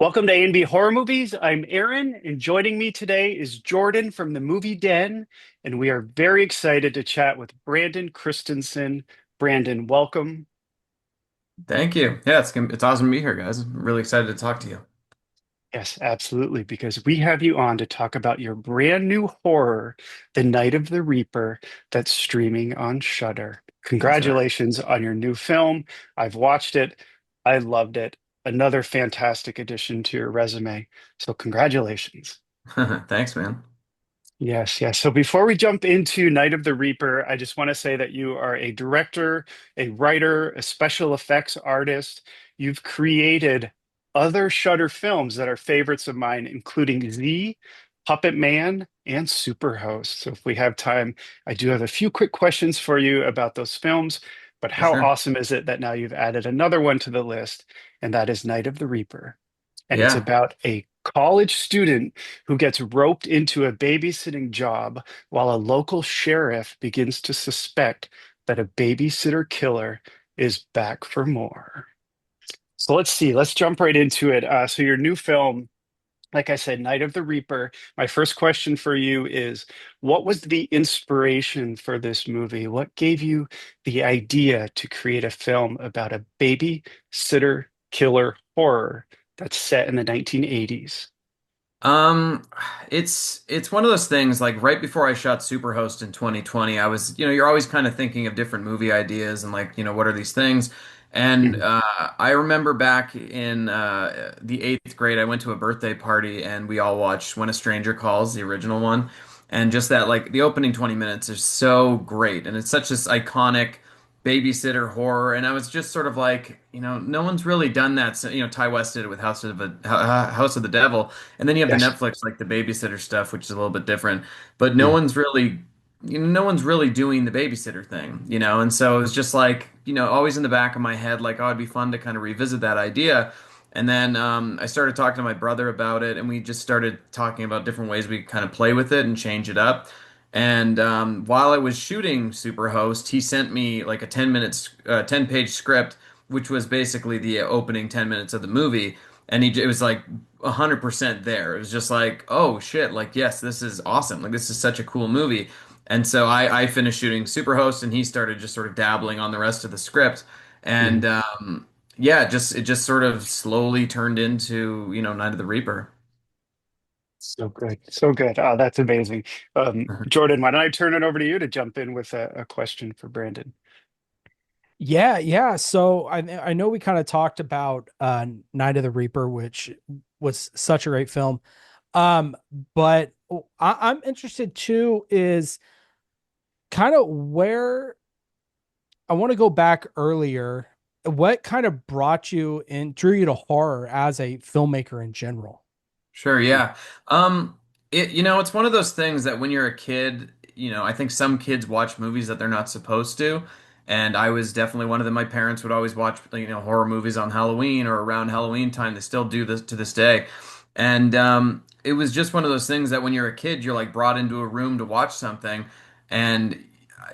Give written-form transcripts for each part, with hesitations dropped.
Welcome to A&B Horror Movies. I'm Aaron, and joining me today is Jordan from the Movie Den, and we are very excited to chat with Brandon Christensen. Brandon, welcome. Thank you. Yeah, it's awesome to be here, guys. I'm really excited to talk to you. Yes, absolutely, because we have you on to talk about your brand new horror, The Night of the Reaper, that's streaming on Shudder. That's right. Congratulations on your new film. I've watched it. I loved it. Another fantastic addition to your resume. So congratulations. Thanks, man. Yes, yes. So before we jump into Night of the Reaper, I just want to say that you are a director, a writer, a special effects artist. You've created other Shudder films that are favorites of mine, including Z, Puppet Man, and Superhost. So if we have time, I do have a few quick questions for you about those films. But For how sure. awesome is it that now you've added another one to the list, and that is Night of the Reaper? And it's Yeah. about a college student who gets roped into a babysitting job while a local sheriff begins to suspect that a babysitter killer is back for more. So let's see, let's jump right into it. So, your new film, like I said, Night of the Reaper. My first question for you is what was the inspiration for this movie? What gave you the idea to create a film about a babysitter killer horror that's set in the 1980s? Um, it's one of those things like right before I shot Superhost in 2020, I was, you're always kind of thinking of different movie ideas and like, what are these things? And Mhm. I remember back in the eighth grade, I went to a birthday party and we all watched When a Stranger Calls, the original one. And just that, like, the opening 20 minutes is so great. And it's such this iconic babysitter horror. And I was just sort of like, no one's really done that. So, Ty West did it with House of the Devil. And then you have the Yes. Netflix, like the babysitter stuff, which is a little bit different. But Mm. no one's really doing the babysitter thing. And so it was just like, always in the back of my head, like, oh, it'd be fun to kind of revisit that idea. And then I started talking to my brother about it, and we just started talking about different ways we could kind of play with it and change it up. And while I was shooting Superhost, he sent me like a 10-page script, which was basically the opening 10 minutes of the movie. And it was like 100% there. It was just like, oh shit, like, yes, this is awesome. Like, this is such a cool movie. And so I finished shooting Superhost, and he started just sort of dabbling on the rest of the script. And Mhm. yeah, it just sort of slowly turned into, Night of the Reaper. So good. So good. Oh, that's amazing. Jordan, why don't I turn it over to you to jump in with a question for Brandon? Yeah, yeah. So I know we kind of talked about Night of the Reaper, which was such a great film. Um, but I'm interested too is kind of where I want to go back earlier. What kind of brought you and drew you to horror as a filmmaker in general? Sure, yeah. It's one of those things that when you're a kid, I think some kids watch movies that they're not supposed to, and I was definitely one of them. My parents would always watch, horror movies on Halloween or around Halloween time. They still do this to this day. And it was just one of those things that when you're a kid, you're like brought into a room to watch something, and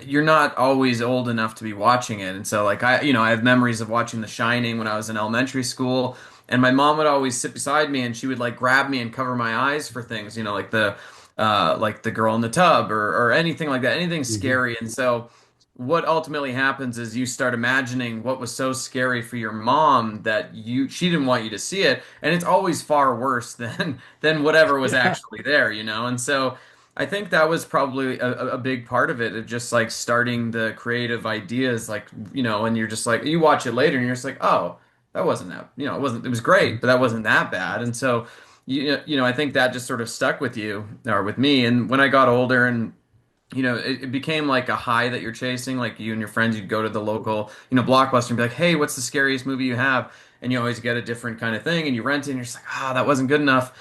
you're not always old enough to be watching it. And so like I have memories of watching The Shining when I was in elementary school, and my mom would always sit beside me and she would like grab me and cover my eyes for things, like the girl in the tub or anything like that, anything Mhm. scary. And so what ultimately happens is you start imagining what was so scary for your mom that she didn't want you to see it, and it's always far worse than whatever was Yeah. actually there. And so I think that was probably a big part of it, of just like starting the creative ideas, like, and you're just like, you watch it later and you're just like, oh, that wasn't that, it was great, but that wasn't that bad. And so, I think that just sort of stuck with you or with me. And when I got older and, it became like a high that you're chasing, like you and your friends, you'd go to the local, Blockbuster and be like, hey, what's the scariest movie you have? And you always get a different kind of thing and you rent it and you're just like, ah, that wasn't good enough.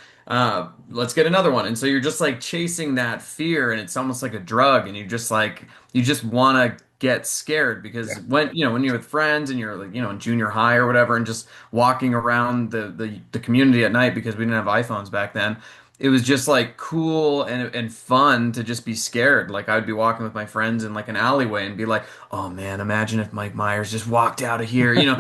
Let's get another one. And so you're just like chasing that fear, and it's almost like a drug, and you just want to get scared because Yeah. when you're with friends and you're like, in junior high or whatever, and just walking around the community at night because we didn't have iPhones back then. it was just like cool and fun to just be scared. Like I would be walking with my friends in like an alleyway and be like, "Oh man, imagine if Mike Myers just walked out of here, and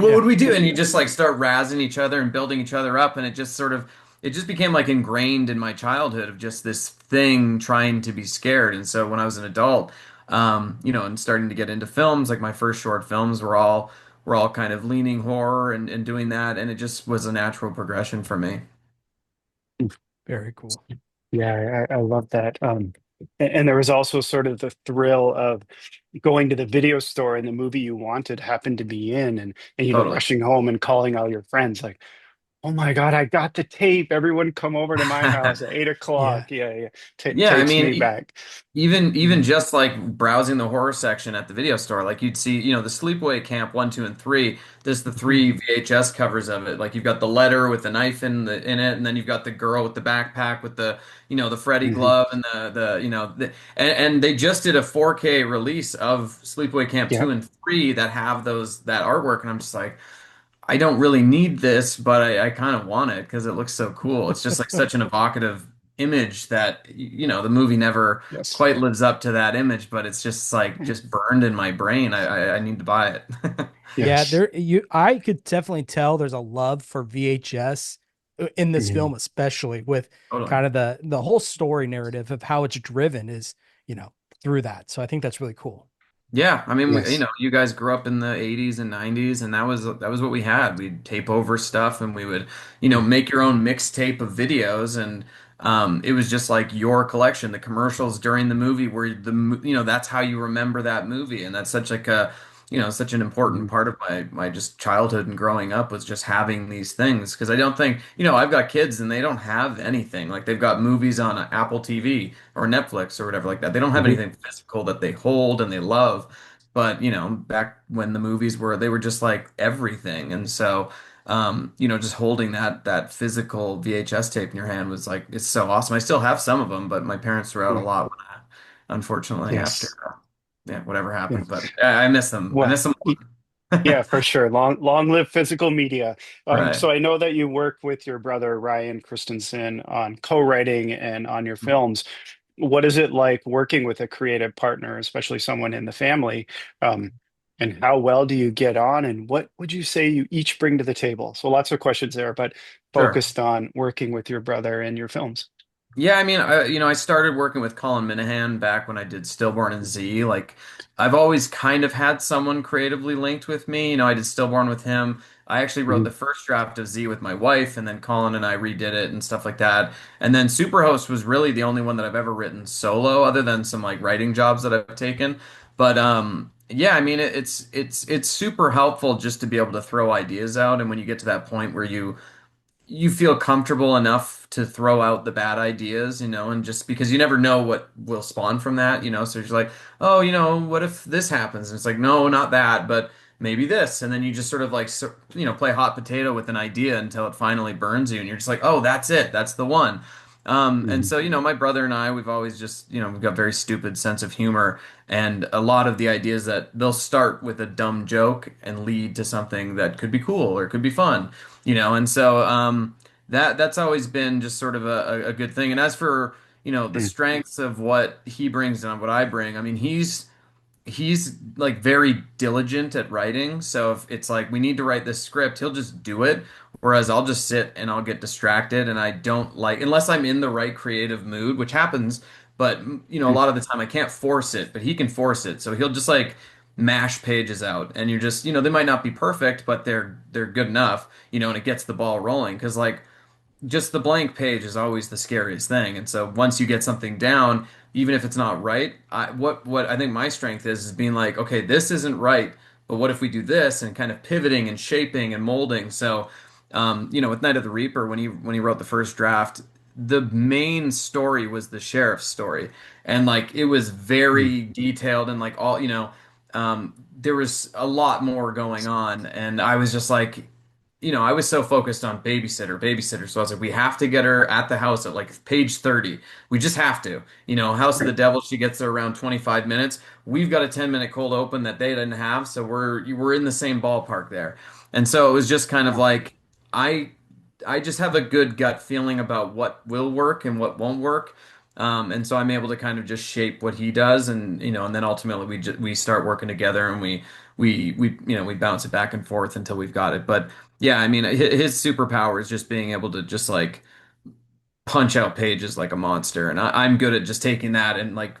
what Yeah. would we do?" And you just like start razzing each other and building each other up, and it just became like ingrained in my childhood of just this thing trying to be scared. And so when I was an adult, and starting to get into films, like my first short films were all kind of leaning horror and doing that, and it just was a natural progression for me. Very cool. Yeah, I love that. And there was also sort of the thrill of going to the video store and the movie you wanted happened to be in, and Totally. rushing home and calling all your friends like, "Oh my God, I got the tape! Everyone come over to my house at 8 o'clock." Yeah. Yeah, yeah, Yeah, I takes mean, me back. even Mhm. just like browsing the horror section at the video store, like you'd see, the Sleepaway Camp 1, 2, and 3. There's the three Mhm. VHS covers of it. Like you've got the letter with the knife in it, and then you've got the girl with the backpack with the Freddy Mhm. glove and and they just did a 4K release of Sleepaway Camp Yeah. 2 and 3 that have that artwork, and I'm just like, I don't really need this, but I kind of want it because it looks so cool. It's just like such an evocative image that the movie never Yes. quite lives up to that image, but it's just like just burned in my brain. I need to buy it. Yeah, Yes. I could definitely tell there's a love for VHS in this Mhm. film, especially with Totally. kind of the whole story narrative of how it's driven is, you know, through that. So I think that's really cool. Yeah, I mean, Yes. you guys grew up in the 80s and 90s, and that was what we had. We'd tape over stuff, and we would, make your own mixtape of videos, and it was just like your collection. The commercials during the movie were that's how you remember that movie, and that's such an important Mhm. part of my just childhood and growing up was just having these things. Because I don't think, I've got kids and they don't have anything. Like they've got movies on Apple TV or Netflix or whatever like that. They don't have Mhm. anything physical that they hold and they love. But, back when the movies they were just like everything. And so, just holding that physical VHS tape in your hand was like, it's so awesome. I still have some of them, but my parents threw out a Yeah. lot, unfortunately, after, Yes. yeah, whatever Yeah. happened. But I miss them. I Well, miss them. yeah, for sure. Long live physical media. Right. So I know that you work with your brother Ryan Christensen on co-writing and on your films. What is it like working with a creative partner, especially someone in the family? Um, and how well do you get on? And what would you say you each bring to the table? So lots of questions there, but Sure. focused on working with your brother and your films. Yeah, I mean, I started working with Colin Minahan back when I did Stillborn and Z. Like, I've always kind of had someone creatively linked with me. I did Stillborn with him. I actually wrote the Mhm. first draft of Z with my wife, and then Colin and I redid it and stuff like that. And then Superhost was really the only one that I've ever written solo, other than some like writing jobs that I've taken. But yeah, I mean, it's super helpful just to be able to throw ideas out, and when you get to that point where you feel comfortable enough to throw out the bad ideas, and just because you never know what will spawn from that, so you're just like, oh, what if this happens? And it's like, no, not that, but maybe this. And then you just sort of like, play hot potato with an idea until it finally burns you. And you're just like, oh, that's it. That's the one. And Mhm. so, my brother and I, we've always just, we've got very stupid sense of humor. And a lot of the ideas that they'll start with a dumb joke and lead to something that could be cool or could be fun, and so that's always been just sort of a good thing. And as for the Mhm. strengths of what he brings and what I bring, I mean he's like very diligent at writing. So if it's like we need to write this script, he'll just do it. Whereas I'll just sit and I'll get distracted, and I don't like unless I'm in the right creative mood, which happens. But a Mhm. lot of the time I can't force it, but he can force it. So he'll just like mash pages out, and you're just they might not be perfect, but they're good enough, and it gets the ball rolling. Because like just the blank page is always the scariest thing. And so once you get something down, even if it's not right, what I think my strength is being like, okay, this isn't right, but what if we do this, and kind of pivoting and shaping and molding. So, with Night of the Reaper, when he wrote the first draft, the main story was the sheriff's story, and like it was Mhm. very detailed and like all there was a lot more going on, and I was just like, I was so focused on babysitter, babysitter. So I was like, we have to get her at the house at like page 30. We just have to. House of the Right. Devil, she gets there around 25 minutes. We've got a 10-minute cold open that they didn't have, so we're in the same ballpark there. And so it was just kind of Wow. like I I just have a good gut feeling about what will work and what won't work. And so I'm able to kind of just shape what he does, and and then ultimately we start working together, and we bounce it back and forth until we've got it. But yeah, I mean, his superpower is just being able to just like punch out pages like a monster, and I'm good at just taking that and like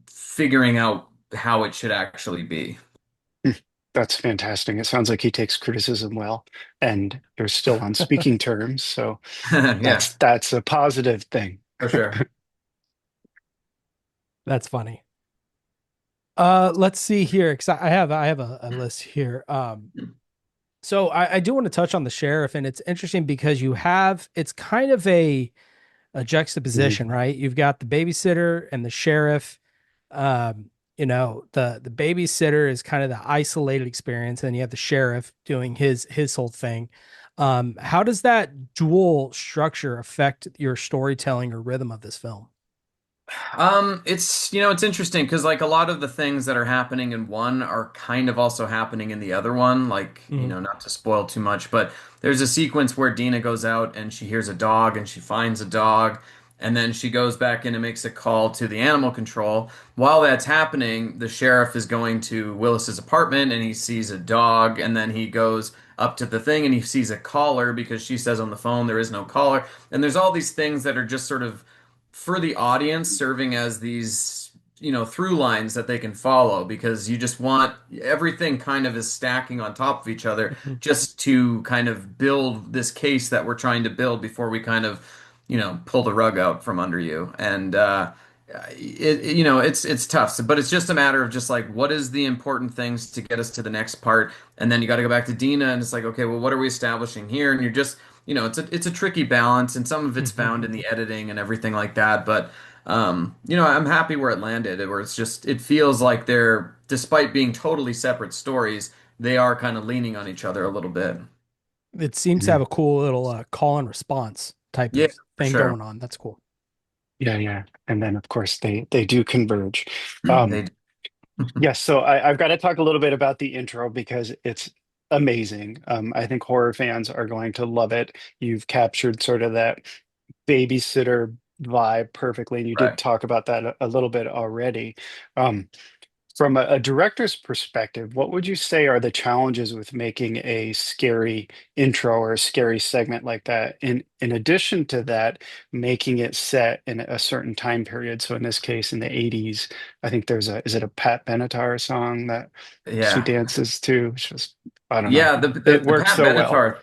figuring out how it should actually be. Hmm. That's fantastic. It sounds like he takes criticism well, and they're still on speaking terms, so Yeah, that's a positive thing. for sure. That's funny. Let's see here, because I have a list here. So I do want to touch on the sheriff, and it's interesting because it's kind of a Mhm. juxtaposition, right? You've got the babysitter and the sheriff. The babysitter is kind of the isolated experience, and you have the sheriff doing his whole thing. How does that dual structure affect your storytelling or rhythm of this film? It's interesting because like a lot of the things that are happening in one are kind of also happening in the other one. Like, Mhm. not to spoil too much, but there's a sequence where Dina goes out and she hears a dog and she finds a dog, and then she goes back in and makes a call to the animal control. While that's happening, the sheriff is going to Willis's apartment and he sees a dog, and then he goes up to the thing and he sees a collar because she says on the phone there is no collar. And there's all these things that are just sort of for the audience serving as these through lines that they can follow, because you just want everything kind of is stacking on top of each other Mhm. just to kind of build this case that we're trying to build before we kind of pull the rug out from under you. And it's tough. But it's just a matter of just like what is the important things to get us to the next part, and then you got to go back to Dina and it's like, okay, well, what are we establishing here? And you're just it's a tricky balance, and some of it's found in the editing and everything like that. But I'm happy where it landed, where it feels like they're, despite being totally separate stories, they are kind of leaning on each other a little bit. It seems to have Mhm. a cool little call and response type Yeah, of for thing sure. going on. That's cool. Yeah, yeah. And then of course they do converge. They. Yes, so I've got to talk a little bit about the intro because it's amazing. I think horror fans are going to love it. You've captured sort of that babysitter vibe perfectly, and you did Right. talk about that a little bit already. Um, from a director's perspective, what would you say are the challenges with making a scary intro or a scary segment like that? In addition to that, making it set in a certain time period. So in this case, in the 80s, I think is it a Pat Benatar song that she Yeah. dances to? It's just, I don't know. Yeah, the It the works Pat so well. Benatar,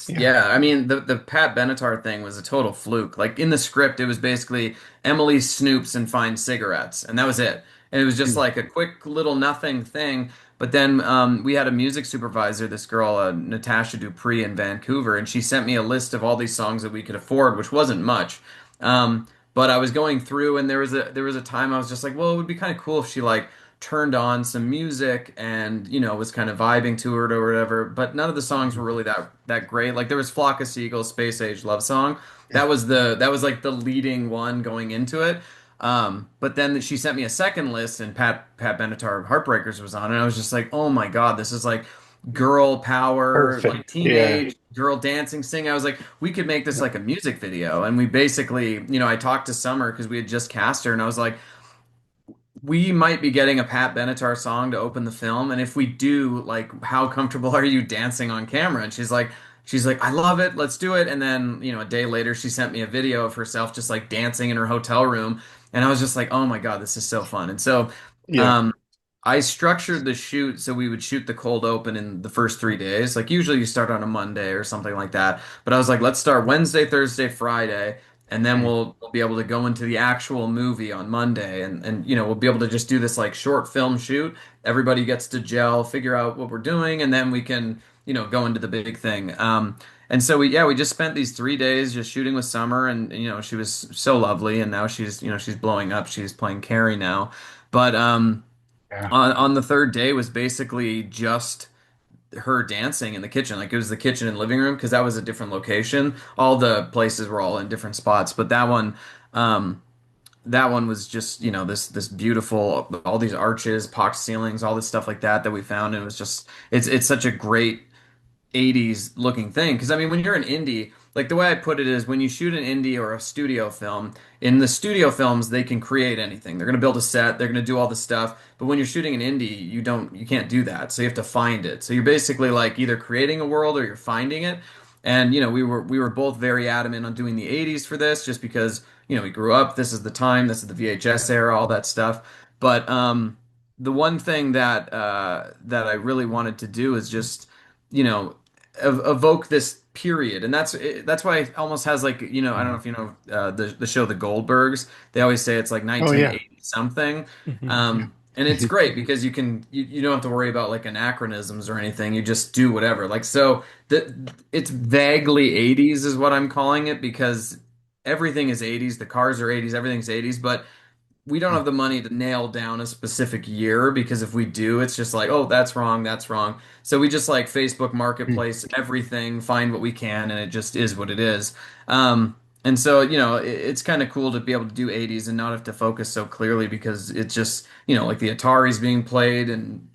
Yeah. yeah, I mean the Pat Benatar thing was a total fluke. Like in the script, it was basically Emily snoops and finds cigarettes, and that was it. And it was just Mm. like a quick little nothing thing. But then we had a music supervisor, this girl, Natasha Dupree in Vancouver, and she sent me a list of all these songs that we could afford, which wasn't much. But I was going through, and there was a time I was just like, well, it would be kind of cool if she like turned on some music and was kind of vibing to it or whatever. But none of the songs were really that great. Like there was Flock of Seagulls, Space Age Love Song. That was like the leading one going into it. But then she sent me a second list, and Pat Benatar of Heartbreakers was on, and I was just like, oh my God, this is like girl power, like Perfect. Yeah. teenage girl dancing, sing. I was like, we could make this like a music video. And we basically, I talked to Summer because we had just cast her, and I was like, we might be getting a Pat Benatar song to open the film, and if we do, like, how comfortable are you dancing on camera? And she's like, I love it, let's do it. And then, a day later, she sent me a video of herself just like dancing in her hotel room, and I was just like, oh my God, this is so fun. And so, Yeah. um, I structured the shoot so we would shoot the cold open in the first 3 days. Like usually you start on a Monday or something like that. But I was like, let's start Wednesday, Thursday, Friday, and then Mm. we'll be able to go into the actual movie on Monday, and we'll be able to just do this like short film shoot. Everybody gets to gel, figure out what we're doing, and then we can go into the big thing. And so we just spent these 3 days just shooting with Summer, and she was so lovely, and now she's blowing up. She's playing Carrie now, but Yeah. on the third day was basically just her dancing in the kitchen. Like it was the kitchen and living room because that was a different location. All the places were all in different spots, but um, that one was just this beautiful, all these arches, pox ceilings, all this stuff like that we found, and it was just it's such a great 80s looking thing, because I mean when you're an indie, like the way I put it is when you shoot an indie or a studio film, in the studio films they can create anything. They're going to build a set, they're going to do all the stuff. But when you're shooting an indie, you can't do that. So you have to find it. So you're basically like either creating a world or you're finding it. And we were both very adamant on doing the 80s for this just because, we grew up, this is the time, this is the VHS era, all that stuff. But the one thing that I really wanted to do is just, you know, evoke this period, and that's why it almost has like, I don't know Mhm. if you know the show The Goldbergs. They always say it's like Oh yeah. 1980 something, Mhm. and it's great because you don't have to worry about like anachronisms or anything. You just do whatever. Like so, it's vaguely 80s is what I'm calling it because everything is 80s. The cars are 80s. Everything's 80s, but we don't have the money to nail down a specific year because if we do, it's just like, oh, that's wrong, that's wrong. So we just like Facebook Marketplace everything, find what we can, and it just is what it is. And so, it's kind of cool to be able to do 80s and not have to focus so clearly because it's just, like the Atari's being played, and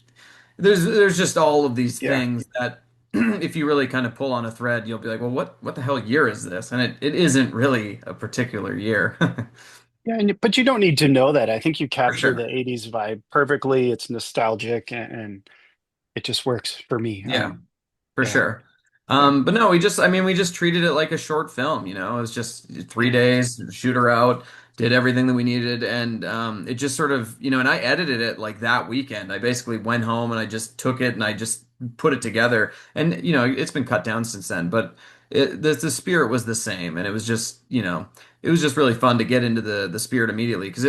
there's just all of these Yeah. things that if you really kind of pull on a thread, you'll be like, well, what the hell year is this? And it isn't really a particular year. Yeah, but you don't need to know that. I think you For capture the sure. 80s vibe perfectly. It's nostalgic and it just works for me. Yeah. For Yeah, sure. yeah. But no, we just treated it like a short film, It was just 3 days, shoot her out, did everything that we needed, and it just sort of, and I edited it like that weekend. I basically went home and I just took it and I just put it together, and it's been cut down since then, but the spirit was the same, and it was just really fun to get into the spirit immediately because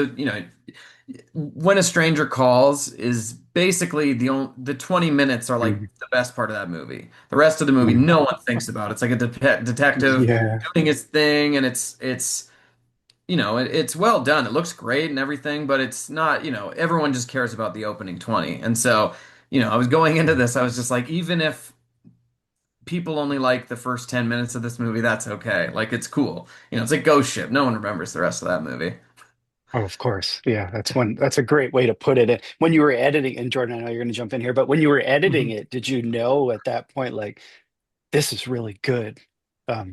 when a stranger calls is basically the 20 minutes are like Mhm. the best part of that movie. The rest of the movie Mhm. no one thinks about. It's like a detective Yeah, doing his thing, and it's well done. It looks great and everything, but it's not, everyone just cares about the opening 20. And so, I was going into this, I was just like, even if people only like the first 10 minutes of this movie, that's okay. Like it's cool. It's like Ghost Ship. No one remembers the rest of that movie. oh, of course. Yeah, that's a great way to put it. And when you were editing, and Jordan, I know you're going to jump in here, but when you were editing Mhm. it, did you know at that point, like, this is really good? Were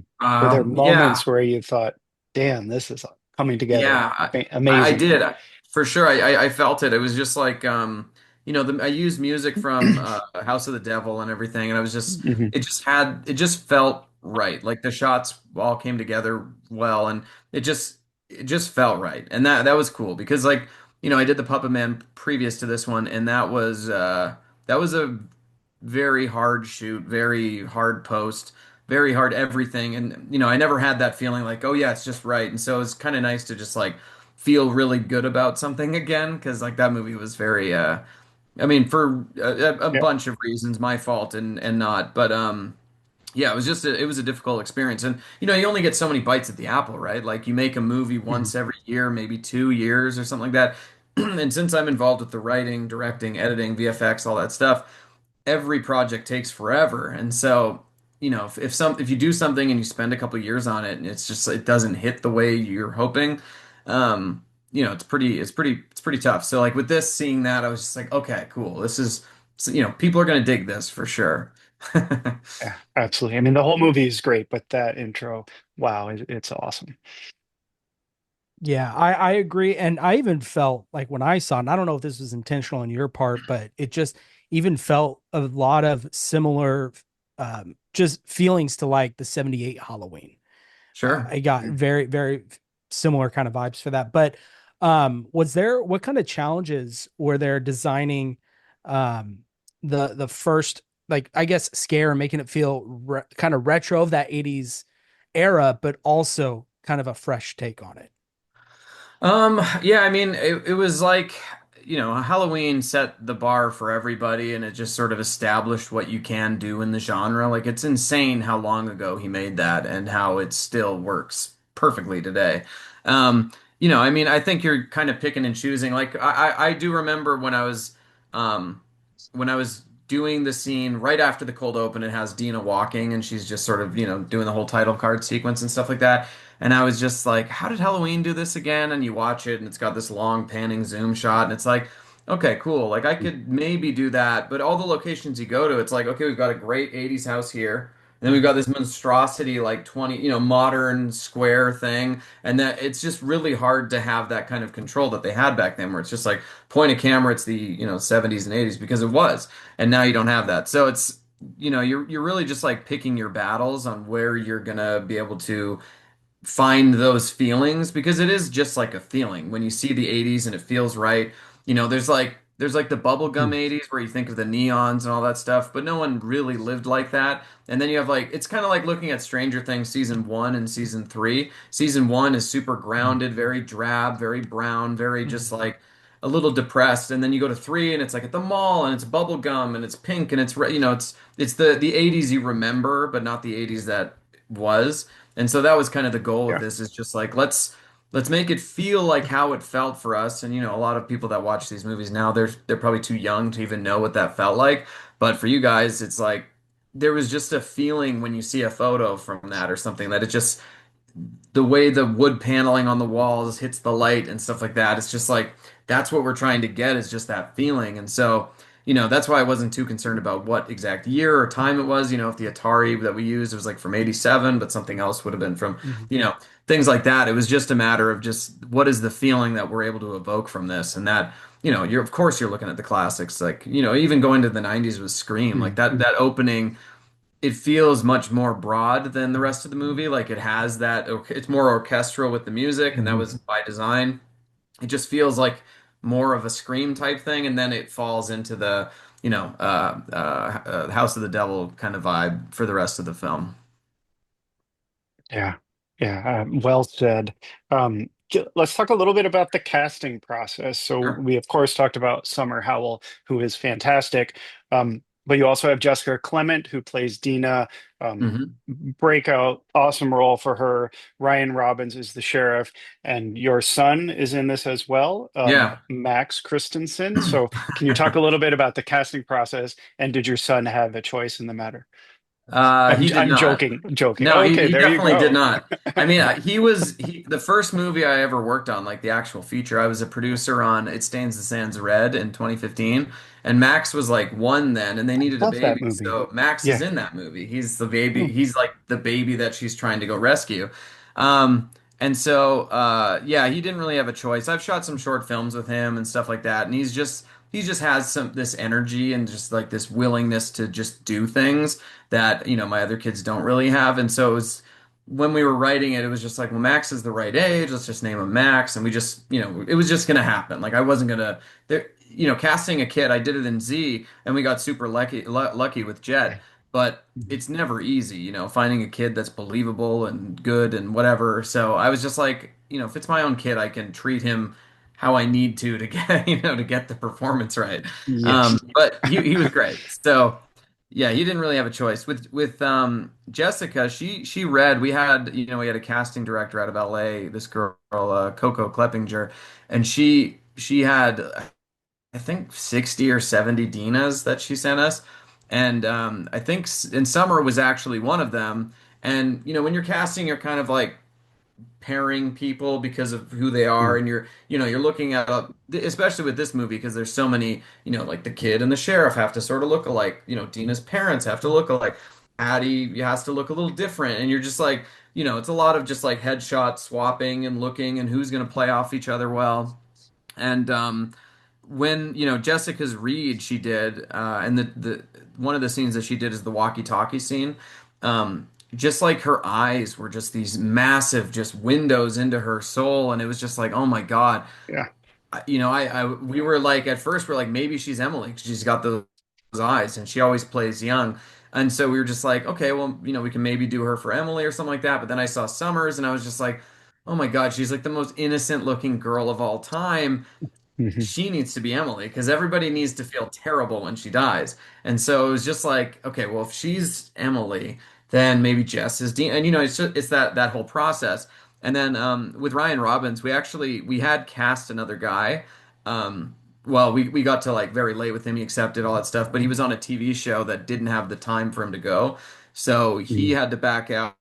there Yeah. moments where you thought, damn, this is coming together Yeah, I did amazingly? for sure. I felt it. It was just like I used music from House of the Devil and everything, and I was just Hmm. it just felt right. Like the shots all came together well, and it just felt right, and that was cool because like I did the Puppet Man previous to this one, and that was a very hard shoot, very hard post, very hard everything. And I never had that feeling like, oh yeah, it's just right. And so it's kind of nice to just like feel really good about something again because like that movie was very I mean for a Yeah. bunch of reasons, my fault and not, but yeah, it was a difficult experience. And you only get so many bites at the apple, right? Like you make a movie Mhm. once every year, maybe 2 years or something like that. And since I'm involved with the writing, directing, editing, VFX, all that stuff, every project takes forever. And so, if you do something and you spend a couple years on it and it doesn't hit the way you're hoping, it's pretty tough. So like with this, seeing that, I was just like, okay, cool. This is, so, people are gonna dig this for sure. Yeah, absolutely. I mean, the whole movie is great, but that intro, wow, it's awesome. Yeah, I agree. And I even felt like when I saw it, and I don't know if this was intentional on your part, but it just even felt a lot of similar just feelings to like the 78 Halloween. Sure. I got very, very similar kind of vibes for that. But what kind of challenges were there designing um the first, like, I guess, scare and making it feel kind of retro of that 80s era, but also kind of a fresh take on it? Yeah, I mean, it was like, Halloween set the bar for everybody and it just sort of established what you can do in the genre. Like, it's insane how long ago he made that and how it still works perfectly today. I mean, I think you're kind of picking and choosing. Like, I do remember when I was doing the scene right after the cold open, it has Dina walking and she's just sort of, doing the whole title card sequence and stuff like that. And I was just like, how did Halloween do this again? And you watch it and it's got this long panning zoom shot and it's like, okay, cool. Like I could maybe do that, but all the locations you go to, it's like, okay, we've got a great 80s house here. And then we've got this monstrosity, like 20, modern square thing. And that it's just really hard to have that kind of control that they had back then, where it's just like point a camera, it's the, 70s and 80s because it was. And now you don't have that. So it's, you're really just like picking your battles on where you're gonna be able to find those feelings because it is just like a feeling when you see the 80s and it feels right. There's like the bubblegum 80s where you think of the neons and all that stuff, but no one really lived like that. And then you have like it's kind of like looking at Stranger Things season 1 and season 3. Season 1 is super grounded, very drab, very brown, very just like a little depressed. And then you go to 3 and it's like at the mall and it's bubblegum and it's pink and it's the 80s you remember, but not the 80s that was. And so that was kind of the goal of Yeah. this is just like let's make it feel like how it felt for us. And a lot of people that watch these movies now, they're probably too young to even know what that felt like. But for you guys, it's like there was just a feeling when you see a photo from that or something that it just the way the wood paneling on the walls hits the light and stuff like that. It's just like that's what we're trying to get is just that feeling. And so, that's why I wasn't too concerned about what exact year or time it was. If the Atari that we used was like from 87, but something else would have been from, Mhm. you know, things like that. It was just a matter of just what is the feeling that we're able to evoke from this. And that, you're of course you're looking at the classics, like, even going to the 90s with Scream, like Mhm. that opening it feels much more broad than the rest of the movie. Like it has that, it's more orchestral with the music, and that Mhm. was by design. It just feels like more of a Scream type thing, and then it falls into the, House of the Devil kind of vibe for the rest of the film. Yeah, yeah, well said. Let's talk a little bit about the casting process. So Sure. we, of course, talked about Summer Howell, who is fantastic. But you also have Jessica Clement, who plays Dina. Hmm. Breakout, awesome role for her. Ryan Robbins is the sheriff, and your son is in this as well, Yeah. Max Christensen. So can you talk a little bit about the casting process, and did your son have a choice in the matter? I'm He did I'm not. joking, joking. No, he, Okay, he there you definitely did go. not. I mean, the first movie I ever worked on, like the actual feature. I was a producer on It Stains the Sands Red in 2015, and Max was like one then, and they needed a Love that baby, movie. so Max is Yeah. in that movie. He's the baby. Oh, He's like the baby that she's trying to go rescue. And so, yeah, he didn't really have a choice. I've shot some short films with him and stuff like that, and he just has some this energy and just like this willingness to just do things that my other kids don't really have. And so it was when we were writing it, it was just like, well, Max is the right age. Let's just name him Max, and we just it was just gonna happen. Like I wasn't gonna there. Casting a kid, I did it in Z, and we got super lucky with Jet, but it's never easy, finding a kid that's believable and good and whatever. So I was just like, if it's my own kid, I can treat him how I need to get, to get the performance right. yes. But he was great. So yeah, he didn't really have a choice. With Jessica, she read. We had a casting director out of LA, this girl Coco Kleppinger, and she had I think 60 or 70 Dinas that she sent us. And I think in Summer was actually one of them. And when you're casting, you're kind of like pairing people because of who they are, Mm. and you're looking at especially with this movie because there's so many, like the kid and the sheriff have to sort of look alike. Dina's parents have to look alike. Addie has to look a little different, and you're just like, it's a lot of just like headshot swapping and looking and who's going to play off each other well. And when Jessica's read she did, and the one of the scenes that she did is the walkie-talkie scene. Just like her eyes were just these massive just windows into her soul, and it was just like, oh my God. Yeah. We were like at first we're like maybe she's Emily 'cause she's got those eyes and she always plays young. And so we were just like, okay, well, we can maybe do her for Emily or something like that. But then I saw Summers and I was just like, oh my God, she's like the most innocent looking girl of all time. Mhm. She needs to be Emily because everybody needs to feel terrible when she dies. And so it was just like, okay, well, if she's Emily, then maybe Jess is Dean. And it's that whole process. And then with Ryan Robbins, we had cast another guy. Well, we got to like very late with him. He accepted all that stuff, but he was on a TV show that didn't have the time for him to go. So he Mm. had to back out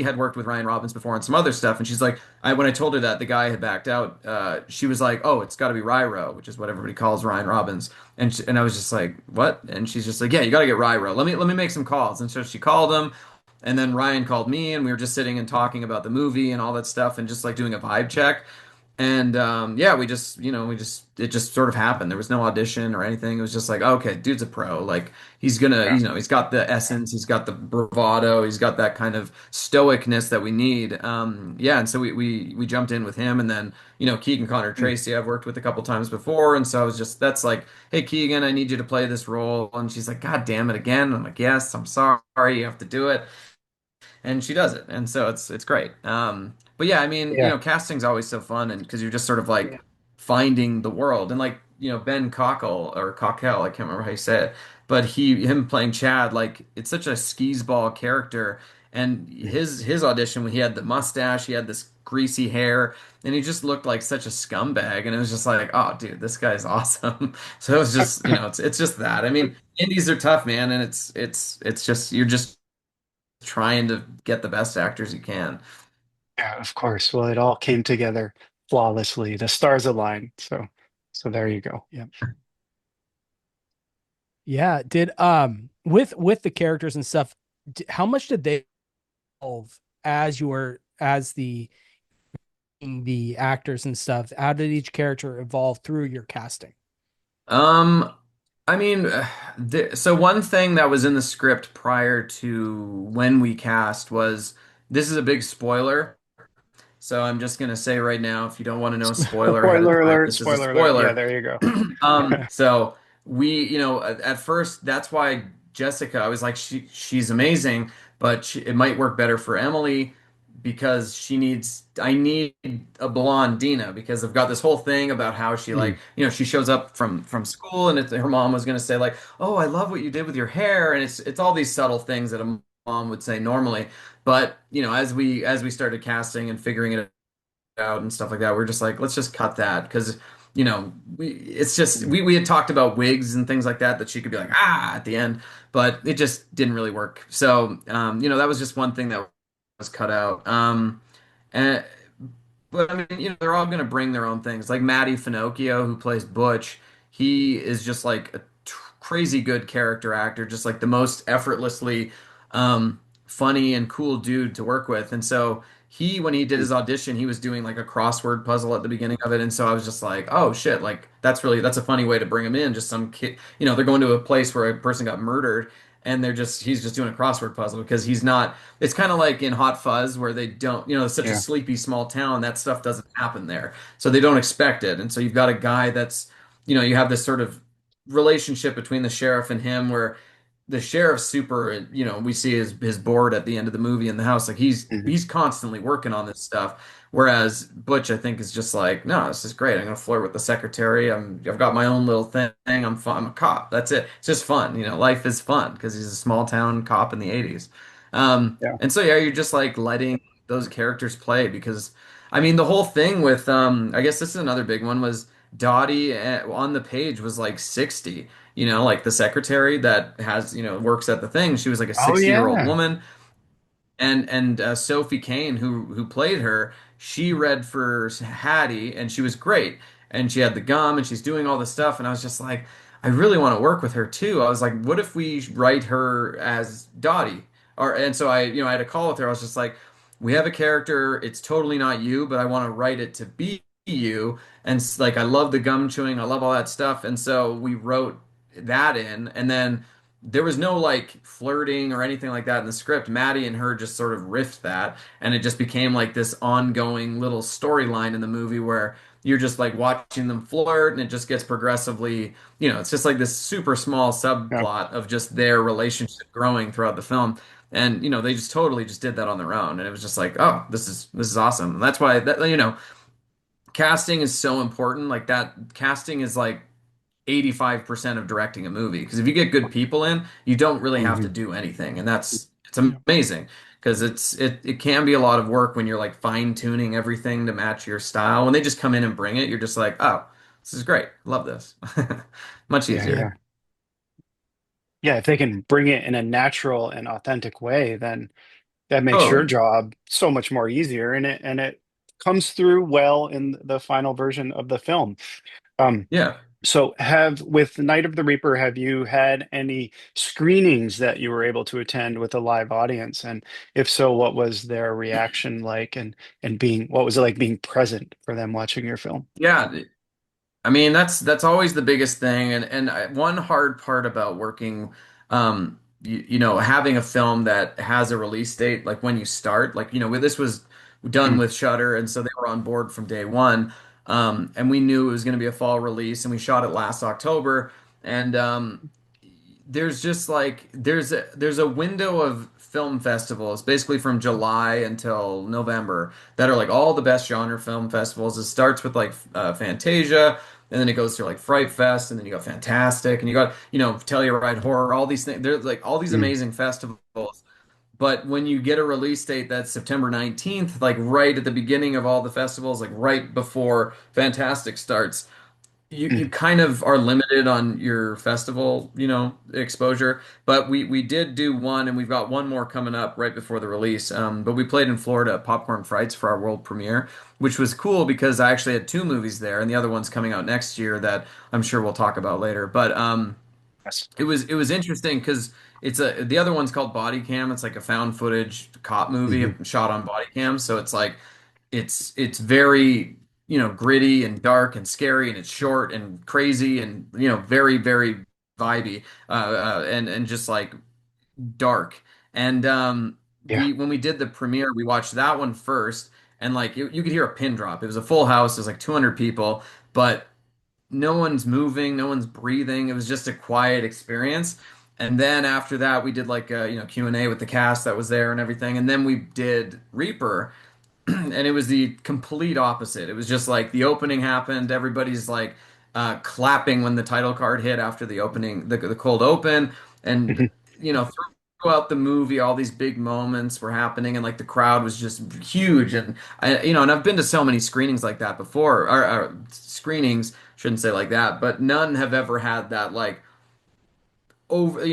had worked with Ryan Robbins before on some other stuff, and she's like, when I told her that the guy had backed out, she was like, "Oh, it's got to be Ryro," which is what everybody calls Ryan Robbins, and I was just like, "What?" And she's just like, "Yeah, you got to get Ryro. Let me make some calls." And so she called him, and then Ryan called me, and we were just sitting and talking about the movie and all that stuff, and just like doing a vibe check. And yeah, it just sort of happened. There was no audition or anything. It was just like, okay, dude's a pro. Like he's gonna, Yeah. he's got the essence, he's got the bravado, he's got that kind of stoicness that we need. Yeah, and so we jumped in with him, and then Keegan Connor Mm. Tracy I've worked with a couple times before, and so I was just that's like, hey Keegan, I need you to play this role, and she's like, God damn it again. And I'm like, yes, I'm sorry, you have to do it, and she does it, and so it's great. But yeah, I mean, Yeah. casting's always so fun, and because you're just sort of like Yeah. finding the world, and like Ben Cockle or Cockell, I can't remember how you say it, but him playing Chad, like it's such a skis ball character, and Mm. his audition when he had the mustache, he had this greasy hair, and he just looked like such a scumbag, and it was just like, oh, dude, this guy's awesome. So it was just, it's just that. I mean, indies are tough, man, and it's just you're just trying to get the best actors you can. Yeah, of course. Well, it all came together flawlessly. The stars aligned. So there you go. Yeah. Yeah, did with the characters and stuff, how much did they evolve as you were as the actors and stuff? How did each character evolve through your casting? Um, I mean, so one thing that was in the script prior to when we cast was this is a big spoiler. So I'm just gonna say right now, if you don't want to know a spoiler ahead of Spoiler time, alert, this is a spoiler alert. Yeah, spoiler. there you go. So at first, that's why Jessica, I was like, she's amazing, but it might work better for Emily because I need a blonde Dina because I've got this whole thing about how she Mm. like, she shows up from school and her mom was gonna say like, oh, I love what you did with your hair, and it's all these subtle things that a mom would say normally, but as we started casting and figuring it out and stuff like that. We're just like, let's just cut that because it's just Mm. we had talked about wigs and things like that she could be like at the end, but it just didn't really work. So that was just one thing that was cut out. And but I mean, they're all going to bring their own things. Like Matty Finocchio, who plays Butch, he is just like a crazy good character actor, just like the most effortlessly funny and cool dude to work with. And so when he did Mm. his audition, he was doing like a crossword puzzle at the beginning of it. And so I was just like, oh shit, like that's a funny way to bring him in. Just some kid, they're going to a place where a person got murdered. And he's just doing a crossword puzzle because he's not, it's kind of like in Hot Fuzz where they don't, it's such a Yeah. sleepy small town, that stuff doesn't happen there. So they don't expect it. And so you've got a guy that's, you have this sort of relationship between the sheriff and him where the sheriff's super, we see his board at the end of the movie in the house. Like Mhm. he's constantly working on this stuff. Whereas Butch, I think, is just like, no, this is great. I'm gonna flirt with the secretary. I've got my own little thing. I'm fun. I'm a cop. That's it. It's just fun. Life is fun because he's a small town cop in the 80s. Yeah. And so yeah, you're just like letting those characters play because I mean the whole thing with I guess this is another big one was Dottie on the page was like 60, like the secretary that has, works at the thing. She was like a Oh 60-year-old yeah. woman, and Sophie Kane, who played her, she read for Hattie, and she was great. And she had the gum, and she's doing all this stuff. And I was just like, I really want to work with her too. I was like, what if we write her as Dottie? And so I had a call with her. I was just like, we have a character. It's totally not you, but I want to write it to be you. And like, I love the gum chewing. I love all that stuff. And so we wrote that in, and then there was no like flirting or anything like that in the script. Maddie and her just sort of riffed that, and it just became like this ongoing little storyline in the movie where you're just like watching them flirt, and it just gets progressively, it's just like this super small Yeah. subplot of just their relationship growing throughout the film. And they just totally just did that on their own, and it was just like, oh, this is awesome. And that's why casting is so important. Like that casting is like 85% of directing a movie because if you get good people in, you don't really have to Mhm. do anything, and it's Yeah. amazing because it can be a lot of work when you're like fine tuning everything to match your style. When they just come in and bring it, you're just like, oh, this is great, love this. Much Yeah. Yeah. easier. Yeah. Yeah. If they can bring it in a natural and authentic way, then that makes your Totally. job so much more easier, and it comes through well in the final version of the film. Um, Yeah. so have with Night of the Reaper, have you had any screenings that you were able to attend with a live audience? And if so, what was their reaction like and being what was it like being present for them watching your film? Yeah. I mean, that's always the biggest thing, one hard part about working, having a film that has a release date, like when you start, like this was done Mm, with Shudder, and so they were on board from day one, and we knew it was going to be a fall release, and we shot it last October, and there's just like there's a window of film festivals basically from July until November that are like all the best genre film festivals. It starts with like Fantasia, and then it goes to like Fright Fest, and then you got Fantastic, and you got Telluride Horror, all these things. There's like all these mm, amazing festivals. But when you get a release date that's September 19th, like right at the beginning of all the festivals, like right before Fantastic starts, you mm, kind of are limited on your festival, exposure. But we did do one, and we've got one more coming up right before the release. But we played in Florida at Popcorn Frights for our world premiere, which was cool because I actually had two movies there, and the other one's coming out next year that I'm sure we'll talk about later. But yes. it was interesting because the other one's called Bodycam. It's like a found footage cop movie Mhm. shot on Bodycam. So it's like it's very gritty and dark and scary, and it's short and crazy and very very vibey, and just like dark. And Yeah. we when we did the premiere, we watched that one first, and like you could hear a pin drop. It was a full house. It was like 200 people, but no one's moving, no one's breathing. It was just a quiet experience. And then after that, we did like a Q&A with the cast that was there and everything. And then we did Reaper, and it was the complete opposite. It was just like the opening happened, everybody's like clapping when the title card hit after the opening, the cold open, and Mhm. throughout the movie, all these big moments were happening, and like the crowd was just huge. And and I've been to so many screenings like that before, or screenings, shouldn't say like that, but none have ever had that like over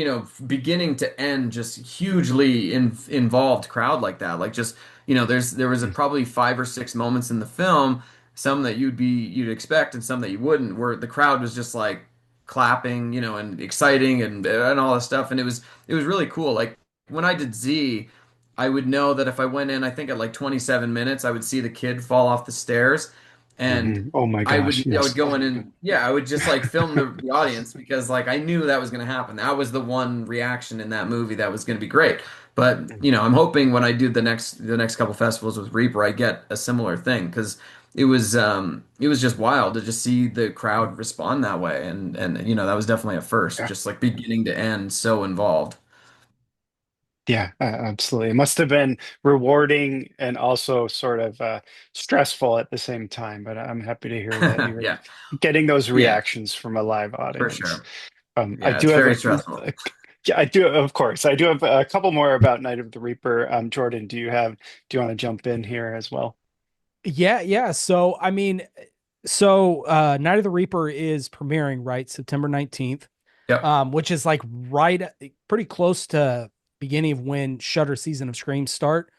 beginning to end just hugely involved crowd like that, like just there was probably 5 or 6 moments in the film, some that you'd expect and some that you wouldn't, where the crowd was just like clapping, and exciting and all this stuff, and it was really cool. Like when I did Z, I would know that if I went in, I think at like 27 minutes, I would see the kid fall off the stairs, and Mhm. Oh my gosh, I would yes. go in and yeah, I would just like film the audience because like I knew that was going to happen. That was the one reaction in that movie that was going to be great. But I'm hoping when I do the next couple festivals with Reaper, I get a similar thing because it was just wild to just see the crowd respond that way, and that was definitely a first, Yeah. just like beginning to end, so involved. Yeah, absolutely. It must have been rewarding and also sort of stressful at the same time, but I'm happy to hear that you're Yeah, getting those yeah, reactions from a live for audience. sure. I Yeah, do it's have very stressful. yeah, I do, of course. I do have a couple more about Night of the Reaper. Jordan, do you want to jump in here as well? Yeah, yeah. So I mean, Night of the Reaper is premiering, right, September 19th, Yep, which is like pretty close to beginning of when Shudder season of Scream start.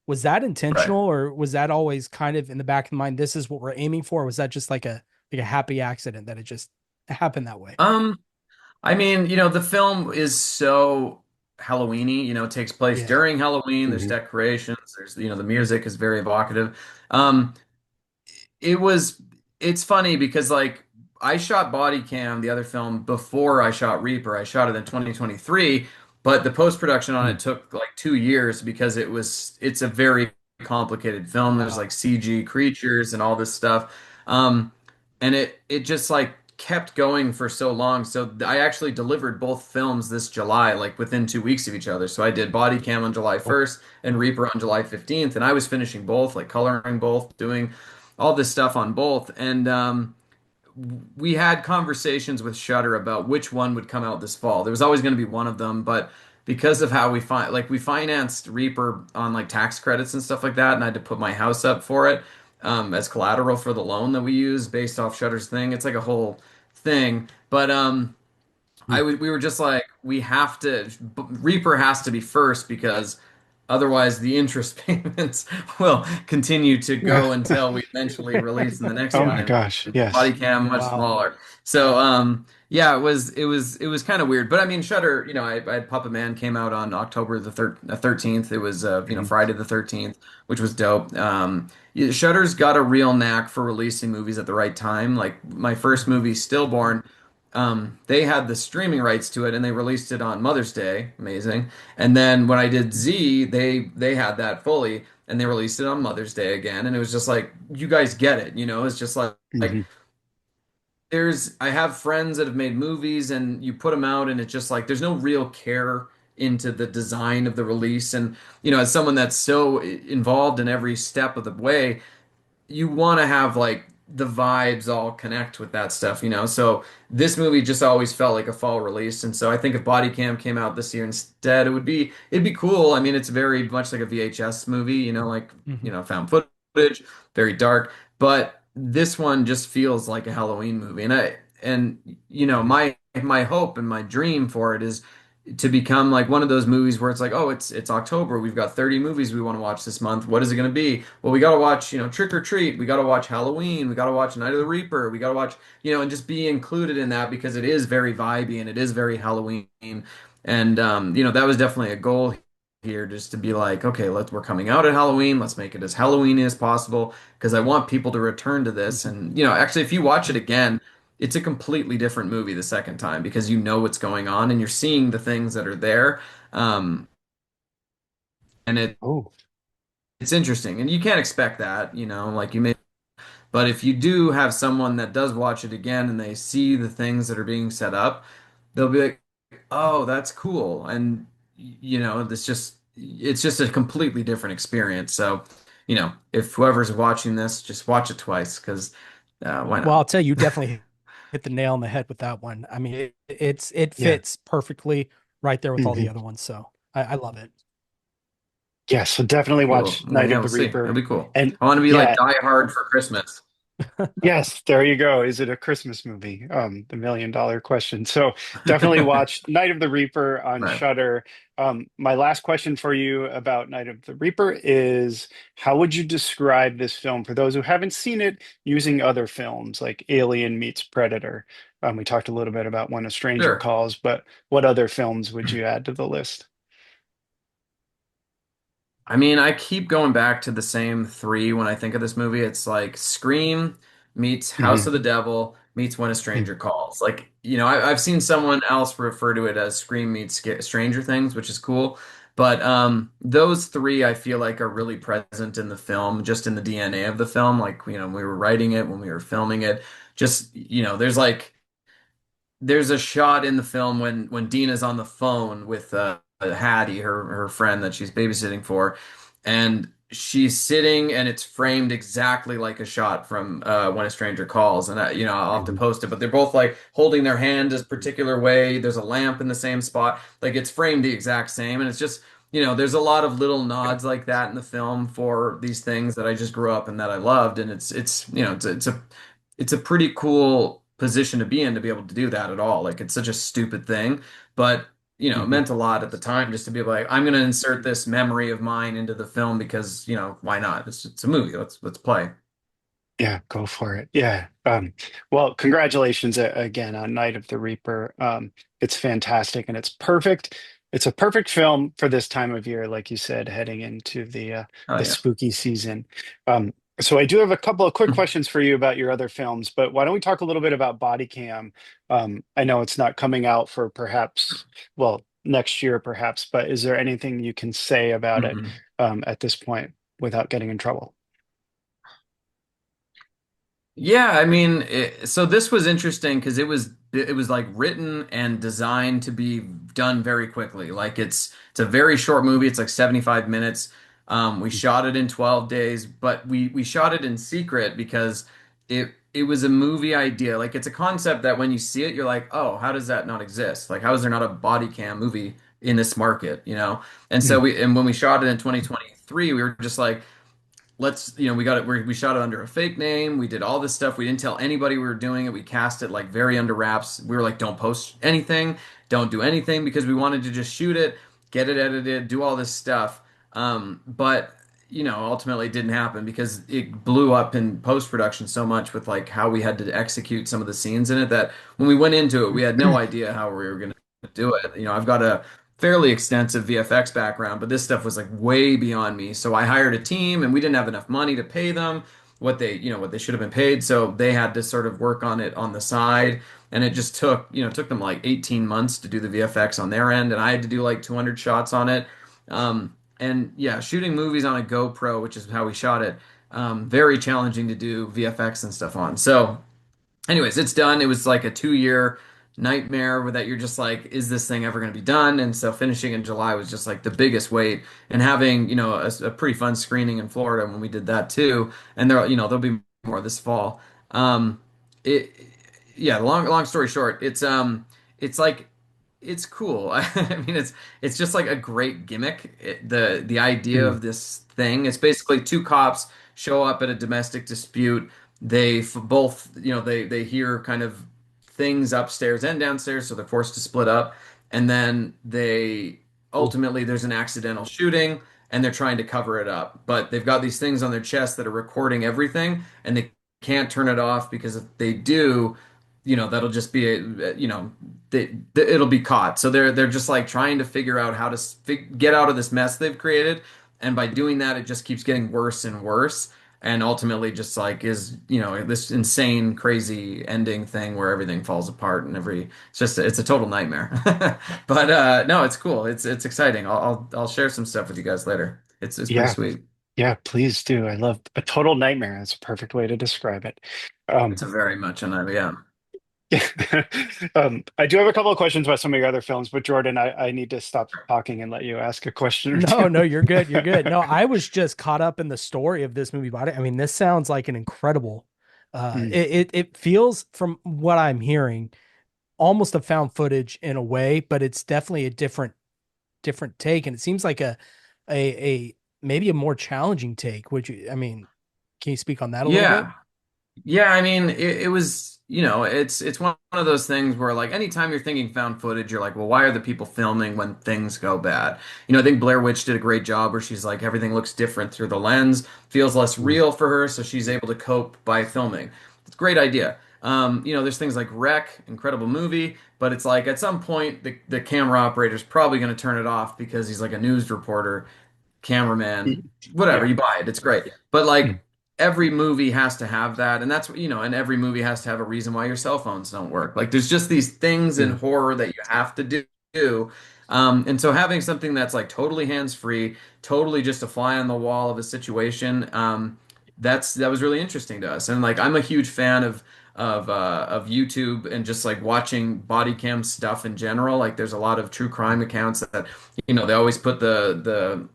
Was that right. intentional, or was that always kind of in the back of the mind, this is what we're aiming for? Or was that just like a happy accident that it just happened that way? Um, I mean, the film is so Halloweeny, it takes place Yeah. during Halloween, there's Hmm. decorations, there's, the music is very evocative. Um, it was, it's funny because like I shot Body Cam, the other film, before I shot Reaper. I shot it in 2023, but the post-production on it took like 2 years because it's a very complicated film. There's Wow. like CG creatures and all this stuff. Um, and it just like kept going for so long. So I actually delivered both films this July, like within 2 weeks of each other. So I did Body Cam on July Oh, 1st and Reaper on July 15th, and I was finishing both, like coloring both, doing all this stuff on both. And we had conversations with Shudder about which one would come out this fall. There was always going to be one of them, but because of how we financed Reaper on like tax credits and stuff like that, and I had to put my house up for it as collateral for the loan that we use based off Shudder's thing. It's like a whole thing, but we were just like we have to Reaper has to be first because Otherwise, the interest payments will continue to go until we eventually release in the next Oh one, my and gosh. it's Yes. body cam much Wow. smaller. So, yeah, it was kind of weird. But I mean, Shudder, I had Puppet Man came out on October the 13th. It was Mhm. Friday the 13th, which was dope. Yeah, Shudder's got a real knack for releasing movies at the right time. Like my first Mhm. movie, Stillborn, they had the streaming rights to it and they released it on Mother's Day. Amazing. And then when I did Z, they had that fully and they released it on Mother's Day again. And it was just like, you guys get it, It's just like Mhm. I have friends that have made movies and you put them out and it's just like there's no real care into the design of the release. And as someone that's so involved in every step of the way, you want to have like the vibes all connect with that stuff, So this movie just always felt like a fall release, and so I think if Bodycam came out this year instead, it'd be cool. I mean, it's very much like a VHS movie, like Mhm. found footage, very dark, but this one just feels like a Halloween movie, and Mhm. my hope and my dream for it is to become like one of those movies where it's like, oh, it's October. We've got 30 movies we want to watch this month. What is it going to be? Well, we got to watch, Trick or Treat. We got to watch Halloween. We got to watch Night of the Reaper. We got to watch, and just be included in that because it is very vibey and it is very Halloween. And that was definitely a goal here, just to be like, okay, we're coming out at Halloween. Let's make it as Halloween as possible because I want people to return to this. Mhm. And actually, if you watch it again, it's a completely different movie the second time because you know what's going on and you're seeing the things that are there. Um, and Oh. it's interesting. And you can't expect that, like you may, but if you do have someone that does watch it again and they see the things that are being set up, they'll be like, oh, that's cool. And, it's just a completely different experience. So, if whoever's watching this, just watch it twice because why Well, not? I'll tell you, you definitely hit the nail on the head with that one. I mean, it Yeah. fits perfectly right there with all the Mhm. other ones. So I love it. Yeah. So definitely Cool. watch Well, Night yeah, of we'll the see. It'll Reaper. be cool. And I want to be like yeah, Die Hard for Christmas. yes, there you go. Is it a Christmas movie? The million-dollar question. So definitely watch Night of the Reaper on Right. Shudder. My last question for you about Night of the Reaper is how would you describe this film for those who haven't seen it using other films like Alien meets Predator? We talked a little bit about When a Stranger Sure. Calls, but what other films would you add to the list? I mean, I keep going back to the same three when I think of this movie. It's like Scream meets House Hmm. of the Devil meets When a Stranger Calls. Like, I've seen someone else refer to it as Scream meets Stranger Things, which is cool. But those three I feel like are really present in the film, just in the DNA of the film. Like, when we were writing it, when we were filming it, just, there's a shot in the film when Dina's on the phone with Hattie, her friend that she's babysitting for, and she's sitting and it's framed exactly like a shot from When a Stranger Calls. And I'll have to Hmm. post it, but they're both like holding their hand a particular way. There's a lamp in the same spot, like it's framed the exact same, and it's just. There's a lot of little nods like that in the film for these things that I just grew up and that I loved, and it's a pretty cool position to be in to be able to do that at all. Like it's such a stupid thing, but it Hmm. meant a lot at the time just to be like, I'm gonna insert this memory of mine into the film because, why not? It's a movie. Let's play. Yeah, go for it. Yeah. Well, congratulations again on Night of the Reaper. It's fantastic and it's perfect. It's a perfect film for this time of year, like you said, heading into Oh the yeah. spooky season. So I do have a couple of quick questions for you about your other films, but why don't we talk a little bit about Bodycam? I know it's not coming out for perhaps, well, next year perhaps, but is there anything you can say about it Mhm. at this point without getting in trouble? Yeah, I mean, so this was interesting because it was like written and designed to be done very quickly. Like it's a very short movie. It's like 75 minutes. We shot it in 12 days, but we shot it in secret because it was a movie idea. Like it's a concept that when you see it, you're like, oh, how does that not exist? Like how is there not a body cam movie in this market, And so Mhm. when we shot it in 2023, we were just like let's we got it we shot it under a fake name, we did all this stuff, we didn't tell anybody we were doing it, we cast it like very under wraps. We were like, don't post anything, don't do anything, because we wanted to just shoot it, get it edited, do all this stuff. But ultimately it didn't happen because it blew up in post-production so much with like how we had to execute some of the scenes in it that when we went into it, we had no idea how we were going to do it. I've got a fairly extensive VFX background, but this stuff was like way beyond me. So I hired a team and we didn't have enough money to pay them what they should have been paid. So they had to sort of work on it on the side. And it just took them like 18 months to do the VFX on their end. And I had to do like 200 shots on it. And yeah, shooting movies on a GoPro, which is how we shot it, very challenging to do VFX and stuff on. So, anyways, it's done. It was like a 2 year nightmare where that you're just like, is this thing ever going to be done? And so finishing in July was just like the biggest wait. And having, a pretty fun screening in Florida when we did that too. And there'll be more this fall. It, yeah, long story short, it's like it's cool. I mean, it's just like a great gimmick. The idea Mm. of this thing, it's basically two cops show up at a domestic dispute. Both, they hear kind of things upstairs and downstairs, so they're forced to split up. And then they ultimately there's an accidental shooting and they're trying to cover it up. But they've got these things on their chest that are recording everything and they can't turn it off because if they do, that'll just be it'll be caught. So they're just like trying to figure out how to get out of this mess they've created, and by doing that, it just keeps getting worse and worse, and ultimately just like is this insane, crazy ending thing where everything falls apart and it's a total nightmare. But no, it's cool. It's exciting. I'll share some stuff with you guys later. It's pretty Yeah, sweet. yeah, please do. I love a total nightmare. That's a perfect way to describe it. It's Um, a very much an yeah. I do have a couple of questions about some of your other films, but Jordan, I need to stop talking and let you ask a question or No, two. no, you're good. You're good. No, I was just caught up in the story of this movie body. I mean, this sounds like an incredible Mm, it feels from what I'm hearing almost a found footage in a way, but it's definitely a different take. And it seems like a maybe a more challenging take. I mean, can you speak on that a little bit? Yeah. Yeah, I mean, it was, it's one of those things where like anytime you're thinking found footage, you're like, well, why are the people filming when things go bad? I think Blair Witch did a great job where she's like everything looks different through the lens, feels less mm, real for her, so she's able to cope by filming. It's a great idea. There's things like Wreck, incredible movie, but it's like at some point the camera operator's probably going to turn it off because he's like a news reporter cameraman, mm, whatever, yeah. you buy it, it's great. But Mm, like every movie has to have that, and and every movie has to have a reason why your cell phones don't work. Like there's just these things in mm, horror that you have to do. And so having something that's like totally hands-free, totally just a fly on the wall of a situation, that was really interesting to us. And like I'm a huge fan of YouTube and just like watching body cam stuff in general. Like there's a lot of true crime accounts that they always put the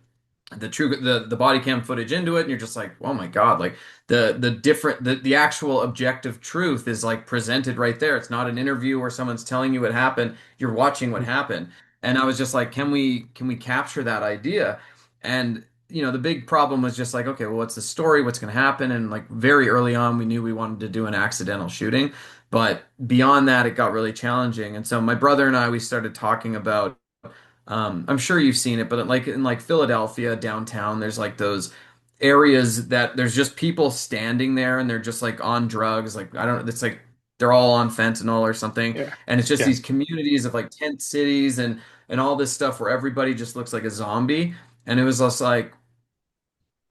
body cam footage into it and you're just like oh my God, like the actual objective truth is like presented right there. It's not an interview where someone's telling you what happened, you're watching what mm, happened. And I was just like, can we capture that idea? And the big problem was just like, okay, well, what's the story, what's going to happen? And like very early on we knew we wanted to do an accidental shooting, but beyond that it got really challenging. And so my brother and I, we started talking about, I'm sure you've seen it, but like in like Philadelphia downtown, there's like those areas that there's just people standing there and they're just like on drugs. Like I don't, it's like they're all on fentanyl or something, yeah. and it's just Yeah. these communities of like tent cities and all this stuff where everybody just looks like a zombie. And it was just like,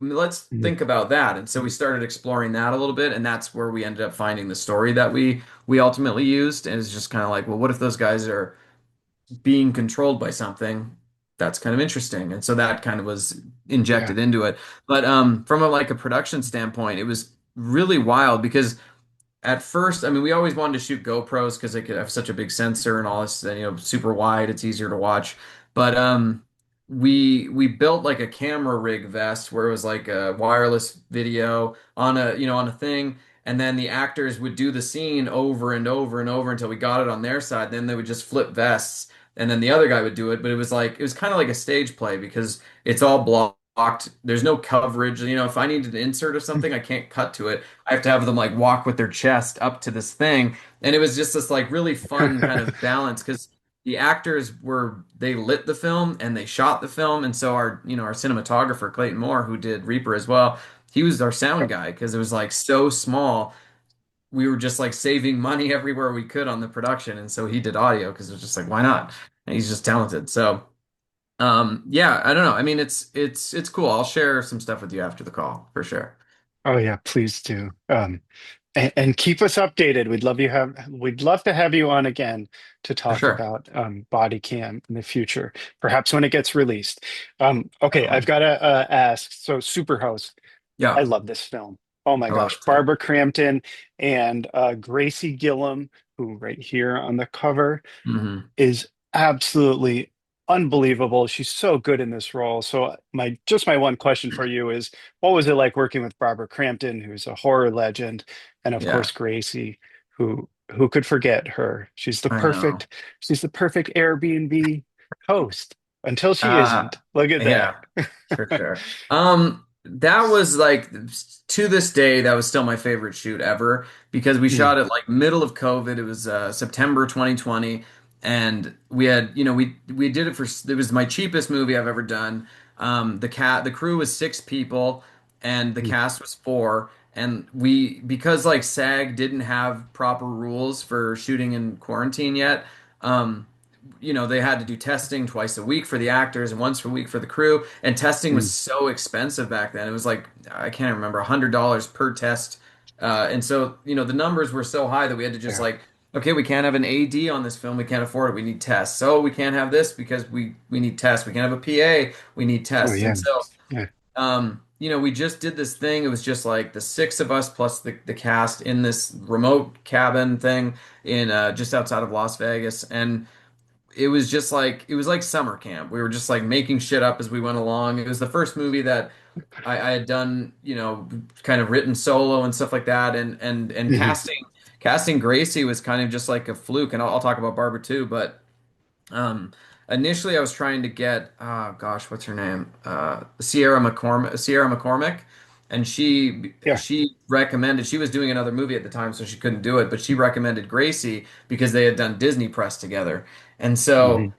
let's Mm, think about that. And so we started exploring that a little bit, and that's where we ended up finding the story that we ultimately used. And it's just kind of like, well, what if those guys are being controlled by something? That's kind of interesting. And so that kind of was yeah. injected into it. But from a production standpoint, it was really wild because at first, I mean, we always wanted to shoot GoPros because they could have such a big sensor and all this, super wide, it's easier to watch. But we built like a camera rig vest where it was like a wireless video on a thing, and then the actors would do the scene over and over and over until we got it on their side. Then they would just flip vests, and then the other guy would do it. But it was kind of like a stage play because it's all blocked. There's no coverage. If I needed an insert of Mm, something, I can't cut to it. I have to have them like walk with their chest up to this thing. And it was just this like really fun kind of balance because the actors were they lit the film and they shot the film, and so our our cinematographer Clayton Moore, who did Reaper as well, he was our sound guy because it was like so small. We were just like saving money everywhere we could on the production, and so he did audio because it was just like why not? And he's just talented. So yeah, I don't know. I mean, it's cool. I'll share some stuff with you after the call for sure. Oh yeah, please do. And keep us updated. We'd love to have you on again to For talk sure. about Bodycam in the future, perhaps when it gets released. Okay, I've Definitely. got to ask. So, Superhost, I Yeah, love this film. Oh my I love gosh, it too. Barbara Crampton and Gracie Gillum, who right here on the cover Hmm. is absolutely unbelievable. She's so good in this role. So my one question for you is, what was it like working with Barbara Crampton, who's a horror legend, and of Yeah, course Gracie, who could forget her? I know. She's the perfect Airbnb host until she Uh, isn't. Look at that. yeah, for sure. That was like to this day, that was still my favorite shoot ever because we Mm, shot it like middle of COVID. It was September 2020, and we had, we did it for it was my cheapest movie I've ever done. The crew was 6 people, and the mm, cast was four. And we because like SAG didn't have proper rules for shooting in quarantine yet. Um, they had to do testing twice a week for the actors and once a week for the crew. And testing was mm. so expensive back then. It was like, I can't remember, $100 per test. And so, the numbers were so high that we had to just Yeah. like, okay, we can't have an AD on this film. We can't afford it. We need tests. So we can't have this because we need tests. We can't have a PA. We need Oh tests. yeah. And so, Yeah. we just did this thing. It was just like the six of us plus the cast in this remote cabin thing in just outside of Las Vegas. And it was like summer camp. We were just like making shit up as we went along. It was the first movie that I had done, kind of written solo and stuff like that. And Mhm. casting Gracie was kind of just like a fluke. And I'll talk about Barbara too, but um, initially I was trying to get oh gosh, what's her name? Sierra McCormick, and Yeah. she recommended she was doing another movie at the time, so she couldn't do it, but she recommended Gracie because they had done Disney Press together. And so Mhm.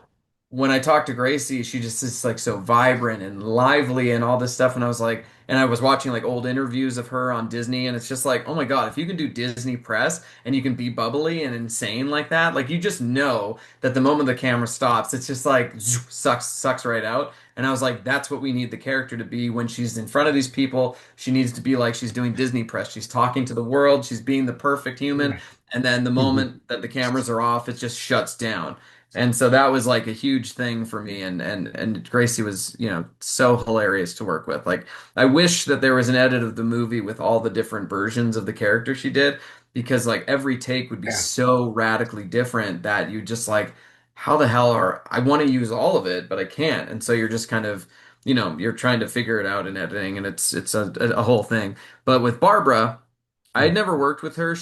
when I talked to Gracie, she just is like so vibrant and lively and all this stuff. And I was like, and I was watching like old interviews of her on Disney, and it's just like, oh my God, if you can do Disney press and you can be bubbly and insane like that, like you just know that the moment the camera stops, it's just like sucks right out. And I was like, that's what we need the character to be when she's in front of these people. She needs to be like she's doing Disney press. She's talking to the world, she's being the perfect human. Yeah. And then the Mhm. moment that the cameras are off, it just shuts down. And so that was like a huge thing for me, and Gracie was, so hilarious to work with. Like I wish that there was an edit of the movie with all the different versions of the character she did, because like every take would be Yeah. so radically different that you just like, how the hell are I want to use all of it, but I can't. And so you're just kind of, you're trying to figure it out in editing, and it's a whole thing. But with Barbara, I had Mm. never worked with her.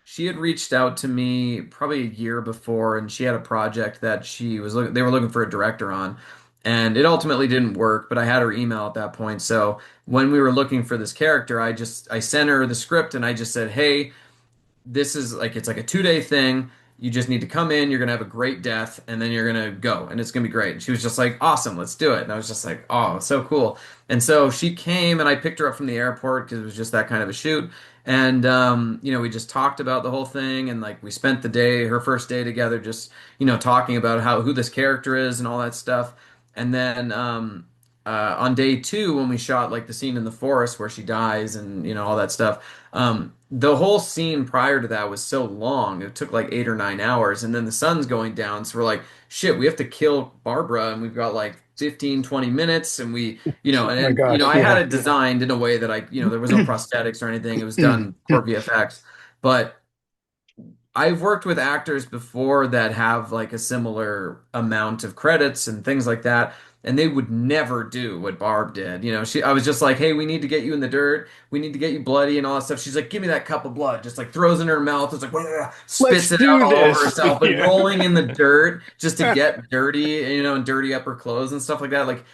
She had reached out to me probably a year before, and she had a project that they were looking for a director on, and it ultimately didn't work, but I had her email at that point. So when we were looking for this character, I sent her the script and I just said, "Hey, this is like it's like a 2 day thing. You just need to come in. You're gonna have a great death, and then you're gonna go, and it's gonna be great." And she was just like, "Awesome, let's do it." And I was just like, "Oh, so cool." And so she came, and I picked her up from the airport because it was just that kind of a shoot. And we just talked about the whole thing, and like we spent her first day together, just talking about who this character is and all that stuff. And then on day two, when we shot like the scene in the forest where she dies and all that stuff, the whole scene prior to that was so long. It took like 8 or 9 hours, and then the sun's going down. So we're like, shit, we have to kill Barbara, and we've got like 15, 20 minutes. And Oh my I gosh. had Yeah. it designed in a way that there was no prosthetics or anything. It was done core VFX. But I've worked with actors before that have like a similar amount of credits and things like that, and they would never do what Barb did. I was just like, "Hey, we need to get you in the dirt. We need to get you bloody and all that stuff." She's like, "Give me that cup of blood." Just like throws it in her mouth. It's like spits Let's it out do all over this. herself, like Yeah. rolling in the dirt just to get dirty, and dirty up her clothes and stuff like that. Like,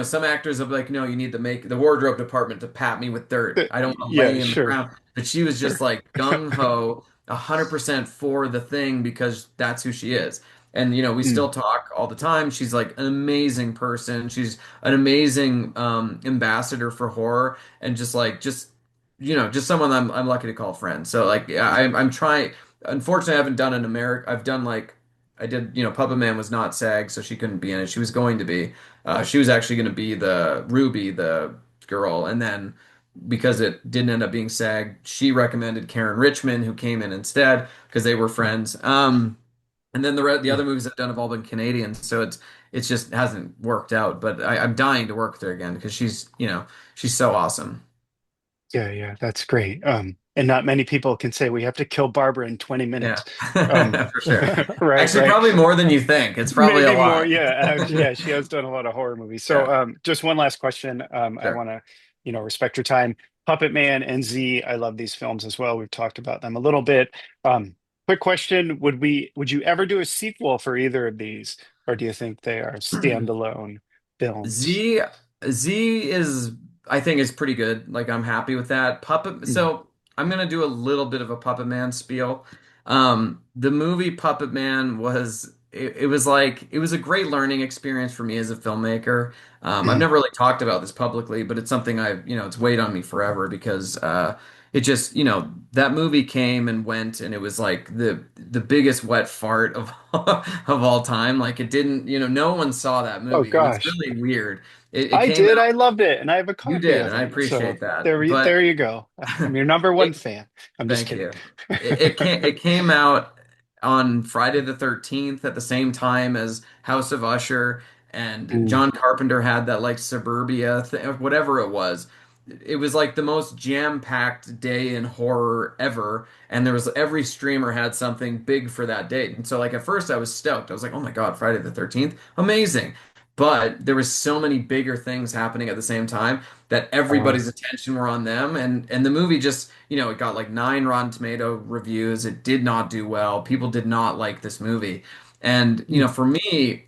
some actors will be like, "No, you need to make the wardrobe department to pat me with dirt. I don't want to Yeah, lay in the sure. ground." But she was just like gung ho. 100% for the thing because that's who she is. And we Mm. still talk all the time. She's like an amazing person. She's an amazing ambassador for horror, and just someone I'm lucky to call friend. So like yeah, I'm trying. Unfortunately, I haven't done an America. I've done like I did. Puppet Man was not SAG, so she couldn't be in it. She was going to be. She was actually going to be the Ruby, the girl, and then because it didn't end up being SAG, she recommended Karen Richmond, who came in instead because they were friends. And then the other movies I've done have all been Canadian, so it's just hasn't worked out. But I'm dying to work with her again because she's so awesome. Yeah, yeah, that's great. And not many people can say we have to kill Barbara in 20 Yeah, minutes. for sure. Right, Actually, right. probably more than you think. It's probably a Maybe more. lot. Yeah, yeah, she has done a lot of horror movies. So, Yeah, just one last question. I sure. want to, respect your time. Puppet Man and Z, I love these films as well. We've talked about them a little bit. Quick question: would you ever do a sequel for either of these, or do you think they are standalone films? Z Z is I think is pretty good. Like I'm happy with that. Puppet Mm, so I'm gonna do a little bit of a Puppet Man spiel. The movie Puppet Man it was like it was a great learning experience for me as a filmmaker. I've mm. never really talked about this publicly, but it's something it's weighed on me forever because it just, that movie came and went and it was like the biggest wet fart of of all time. Like it didn't, no one saw that Oh movie. It was gosh, really weird. It I came did. out, I loved it, and I have a you copy did, of and I it. So appreciate that. there But you go. I'm your number one it fan. I'm just thank kidding. you. It came out on Friday the 13th at the same time as House of Usher, and Mm. John Carpenter had that like Suburbia thing, whatever it was. It was like the most jam-packed day in horror ever, and there was every streamer had something big for that date. And so like at first I was stoked. I was like, "Oh my God, Friday the 13th. Amazing." But there was so many bigger things happening at the same time that Uh, everybody's attention were on them, and the movie just it got like 9 Rotten Tomato reviews. It did not do well. People did not like this movie, and mm, for me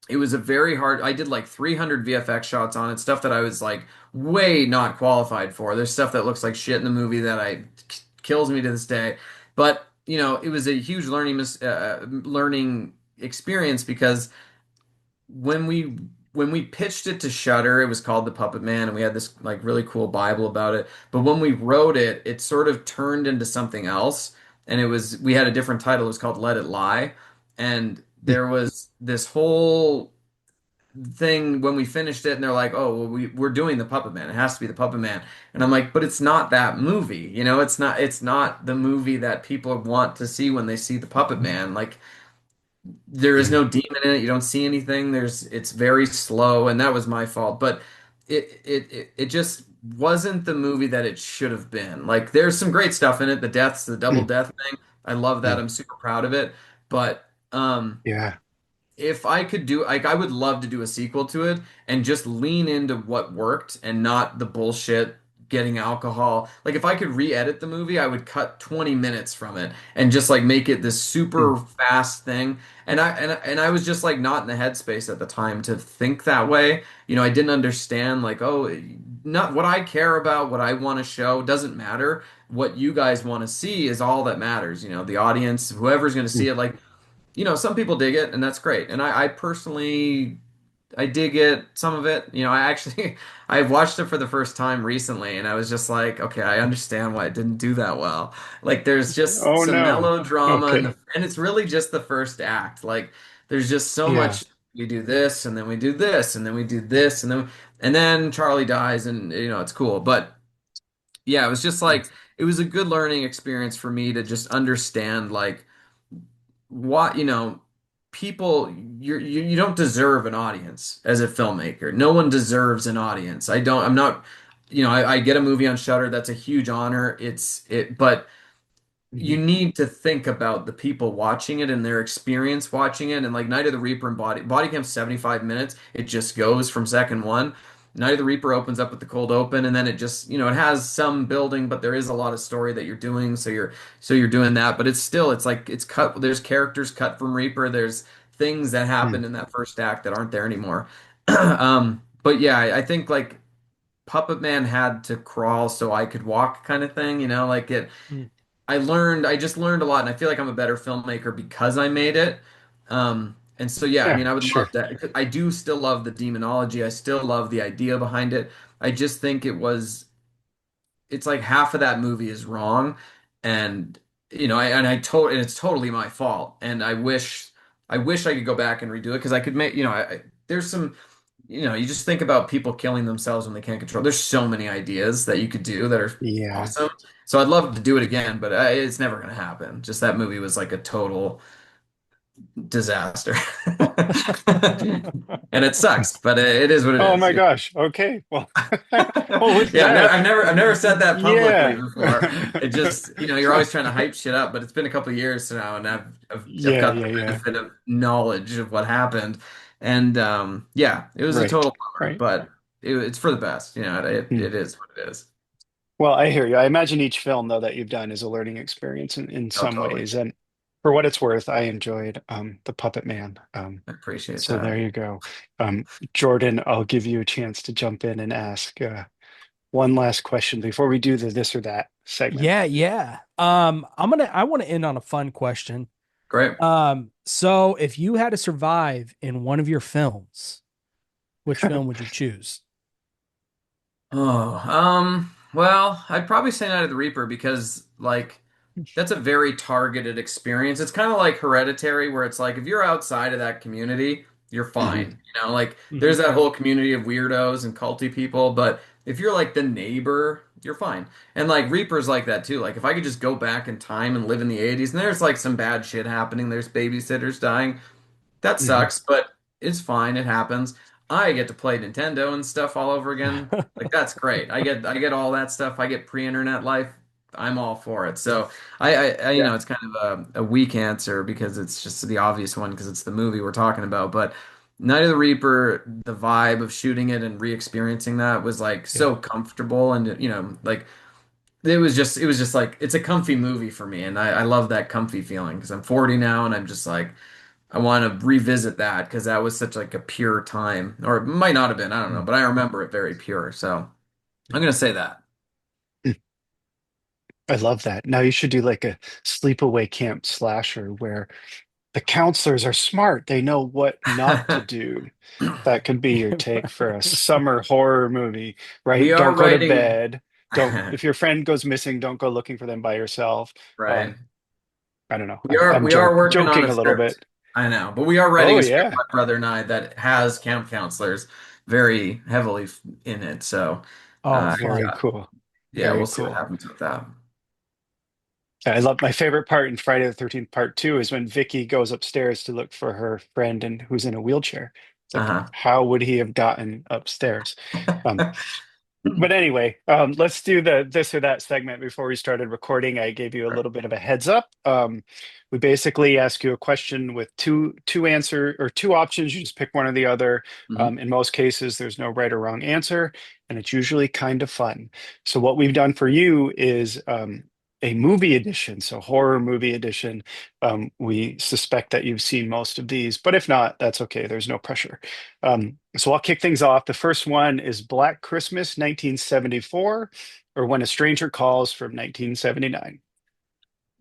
it was a very hard. I did like 300 VFX shots on it, stuff that I was like way not qualified for. There's stuff that looks like shit in the movie that I kills me to this day, but it was a huge learning experience because when we pitched it to Shudder, it was called The Puppet Man, and we had this like really cool Bible about it. But when we wrote it, it sort of turned into something else, and we had a different title. It was called Let It Lie, and mm, there was this whole thing when we finished it, and they're like, "Oh, well, we're doing The Puppet Man. It has to be The Puppet Man." And I'm like, "But it's not that movie. It's not the movie that people want to see when they see The Puppet Man. Like." There is mm, no demon in it. You don't see anything. It's very slow, and that was my fault. But it just wasn't the movie that it should have been. Like there's some great stuff in it. The deaths, the double mm, death thing. I love that. mm. I'm super proud of it. But Yeah. if I could do like I would love to do a sequel to it and just lean into what worked and not the bullshit getting alcohol. Like if I could re-edit the movie, I would cut 20 minutes from it and just like make it this super Mm, fast thing. And I was just like not in the headspace at the time to think that way. I didn't understand like, oh, not what I care about, what I want to show doesn't matter. What you guys want to see is all that matters. The audience, whoever's going to mm. see it, like some people dig it, and that's great. And I personally, I dig it, some of it. I actually, I watched it for the first time recently, and I was just like, okay, I understand why it didn't do that well. Like, there's just Oh some no. melodrama, Okay. and it's really just the first act. Like, there's just so Yeah. much. We do this, and then we do this, and then we do this, and then Charlie dies, and it's cool. But yeah, it was just like it was a good learning experience for me to just understand like what people you don't deserve an audience as a filmmaker. No one deserves an audience. I'm not I get a movie on Shudder, that's a huge honor. But you Mhm. need to think about the people watching it and their experience watching it. And like Night of the Reaper and Bodycam's 75 minutes. It just goes from second one. Night of the Reaper opens up with the cold open, and then it just it has some building, but there is a lot of story that you're doing. So you're doing that, but it's like it's cut. There's characters cut from Reaper. There's things that Mm. happen in that first act that aren't there anymore. But yeah, I think like Puppet Man had to crawl so I could walk kind of thing. Like it. I just learned a lot, and I feel like I'm a better filmmaker because I made it. And so, yeah, I Yeah, mean, I would love sure. that. I do still love the demonology. I still love the idea behind it. I just think it's like half of that movie is wrong, and and it's totally my fault. And I wish I could go back and redo it because I could make, there's some, you just think about people killing themselves when they can't control. There's so many ideas that you could do that are Yeah. awesome. So I'd love to do it again, but it's never going to happen. Just that movie was like a total disaster. And it sucks, but it is what it Oh is. my gosh. Okay. Well, well, with Yeah, that, I've never said that publicly yeah. before. It just, you're always trying to hype shit up, but it's been a couple of years now, and I've Yeah, got the yeah, yeah. benefit of knowledge of what happened, and yeah, it was a Right. total bummer, Right. but it's for the best. Hmm. It is what it is. Well, I hear you. I imagine each film, though, that you've done is a learning experience in Oh, some totally. ways. And for what it's worth, I enjoyed The Puppet Man. I appreciate So there that. you go. Jordan, I'll give you a chance to jump in and ask one last question before we do the this or that segment. Yeah, yeah. I want to end on a fun question. Great. So if you had to survive in one of your films, which film would you choose? Oh, well, I'd probably say Night of the Reaper because like that's a very targeted experience. It's kind of like Hereditary, where it's like if you're outside of that community, you're Mhm. fine. Like Mhm. there's that whole community of weirdos and culty people, but if you're like the neighbor, you're fine. And like Reaper's like that too. Like if I could just go back in time and live in the 80s, and there's like some bad shit happening, there's babysitters dying. That Mhm. sucks, but it's fine. It happens. I get to play Nintendo and stuff all over again. Like that's great. I get all that stuff. I get pre-internet life. I'm all for it. So Yeah. it's kind of a weak answer because it's just the obvious one because it's the movie we're talking about. But Night of the Reaper, the vibe of shooting it and re-experiencing that was like Yeah. so comfortable and like it was just like it's a comfy movie for me and I love that comfy feeling because I'm 40 now and I'm just like I want to revisit that because that was such like a pure time, or it might not have been. I don't know, Mm. but I remember it very pure. So I'm gonna say that. I love that. Now you should do like a sleepaway camp slasher where the counselors are smart. They know what not to do. That could be your take for a summer horror movie, We right? are Don't go to writing, bed. Don't, if your friend goes missing, don't go looking for them by yourself. right? Um, I don't know. I'm We are working on joking a a little script. bit. I know, but we are writing Oh a script, yeah. my brother and I, that has camp counselors very heavily in it. So, Oh, Very fun. cool. yeah, we'll Very see what cool. happens with that. I love my favorite part in Friday the 13th part two is when Vicky goes upstairs to look for her friend and who's in a wheelchair. It's like, Uh-huh. how would he have gotten upstairs? Um, but anyway, let's do the this or that segment before we started recording. I gave you a little bit of a heads up. We basically ask you a question with two answer or two options. You just pick one or the other. Mhm. In most cases, there's no right or wrong answer, and it's usually kind of fun. So what we've done for you is a movie edition, so horror movie edition. We suspect that you've seen most of these, but if not, that's okay. There's no pressure. So I'll kick things off. The first one is Black Christmas, 1974, or When a Stranger Calls from 1979.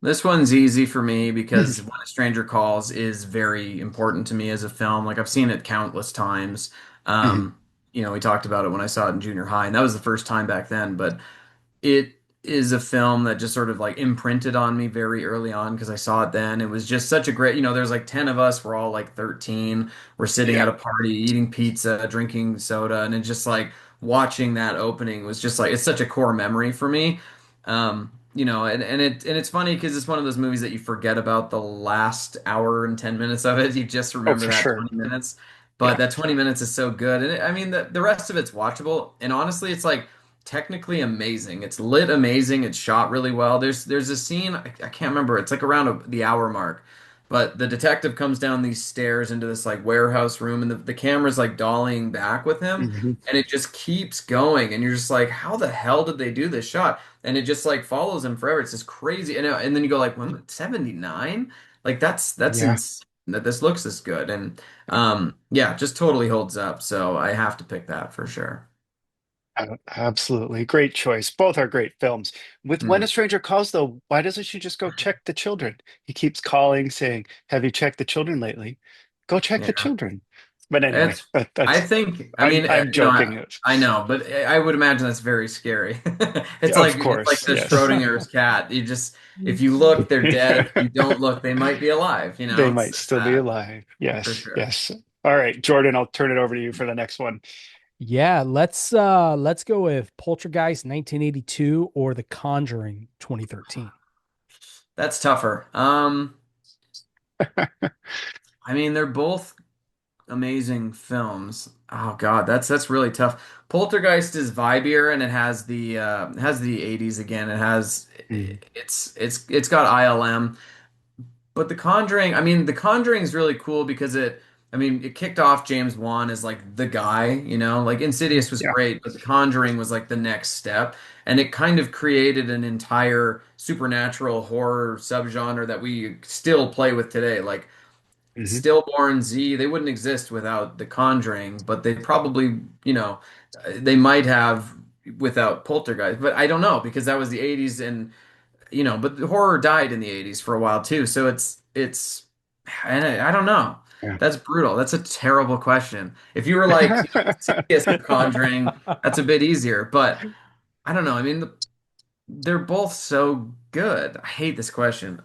This one's easy for me because When a Stranger Calls is very important to me as a film. Like I've seen it countless times. Mhm. Um, we talked about it when I saw it in junior high, and that was the first time back then. But it is a film that just sort of like imprinted on me very early on because I saw it then. It was just such a great, there's like 10 of us, we're all like 13. We're sitting at Yeah. a party, eating pizza, drinking soda, and it's just like watching that opening was just like it's such a core memory for me. And it's funny because it's one of those movies that you forget about the last hour and 10 minutes of it. You just Oh, remember for that sure. 20 minutes. But Yeah. that 20 minutes is so good. And I mean, the rest of it's watchable. And honestly, it's like technically amazing. It's lit amazing. It's shot really well. There's a scene I can't remember. It's like around the hour mark, but the detective comes down these stairs into this like warehouse room, and the camera's like dollying back with him, Mhm. and it just keeps going, and you're just like, how the hell did they do this shot? And it just like follows him forever. It's just crazy, and then you go like, when 79? Like that's Yeah. insane that this looks this good, and yeah, just totally holds up. So I have to pick that for sure. Absolutely. Great choice. Both are great films. With When a Hmm. Stranger Calls, though, why doesn't she just go check the children? He keeps calling, saying, "Have you checked the children lately? Go check the Yeah. children." But anyway, It's, I think, I mean, I'm you know, joking. I know, but I would imagine that's very scary. Of It's like course, the yes. Schrodinger's cat. You just, if you look, they're dead. If you don't look, they might be alive. You know, They might it's still be that alive. for Yes, sure. yes. All right, Jordan, I'll turn it over to you for the next one. Yeah, let's go with Poltergeist 1982 or The Conjuring 2013. That's tougher. I mean, they're both amazing films. Oh God, that's really tough. Poltergeist is vibier and it has the 80s again. It has Mm, it's got ILM. But The Conjuring, I mean, The Conjuring is really cool because I mean, it kicked off James Wan as like the guy, you know, like Insidious was yeah. great, but The Conjuring was like the next step. And it kind of created an entire supernatural horror subgenre that we still play with today. Like Hmm. Stillborn Z, they wouldn't exist without The Conjuring, but they probably, you know, they might have without Poltergeist. But I don't know because that was the 80s and you know, but horror died in the 80s for a while too. So it's and I don't know. Yeah. That's brutal. That's a terrible question. If you were like, you know, Insidious or Conjuring, that's a bit easier. But I don't know. I mean, they're both so good. I hate this question.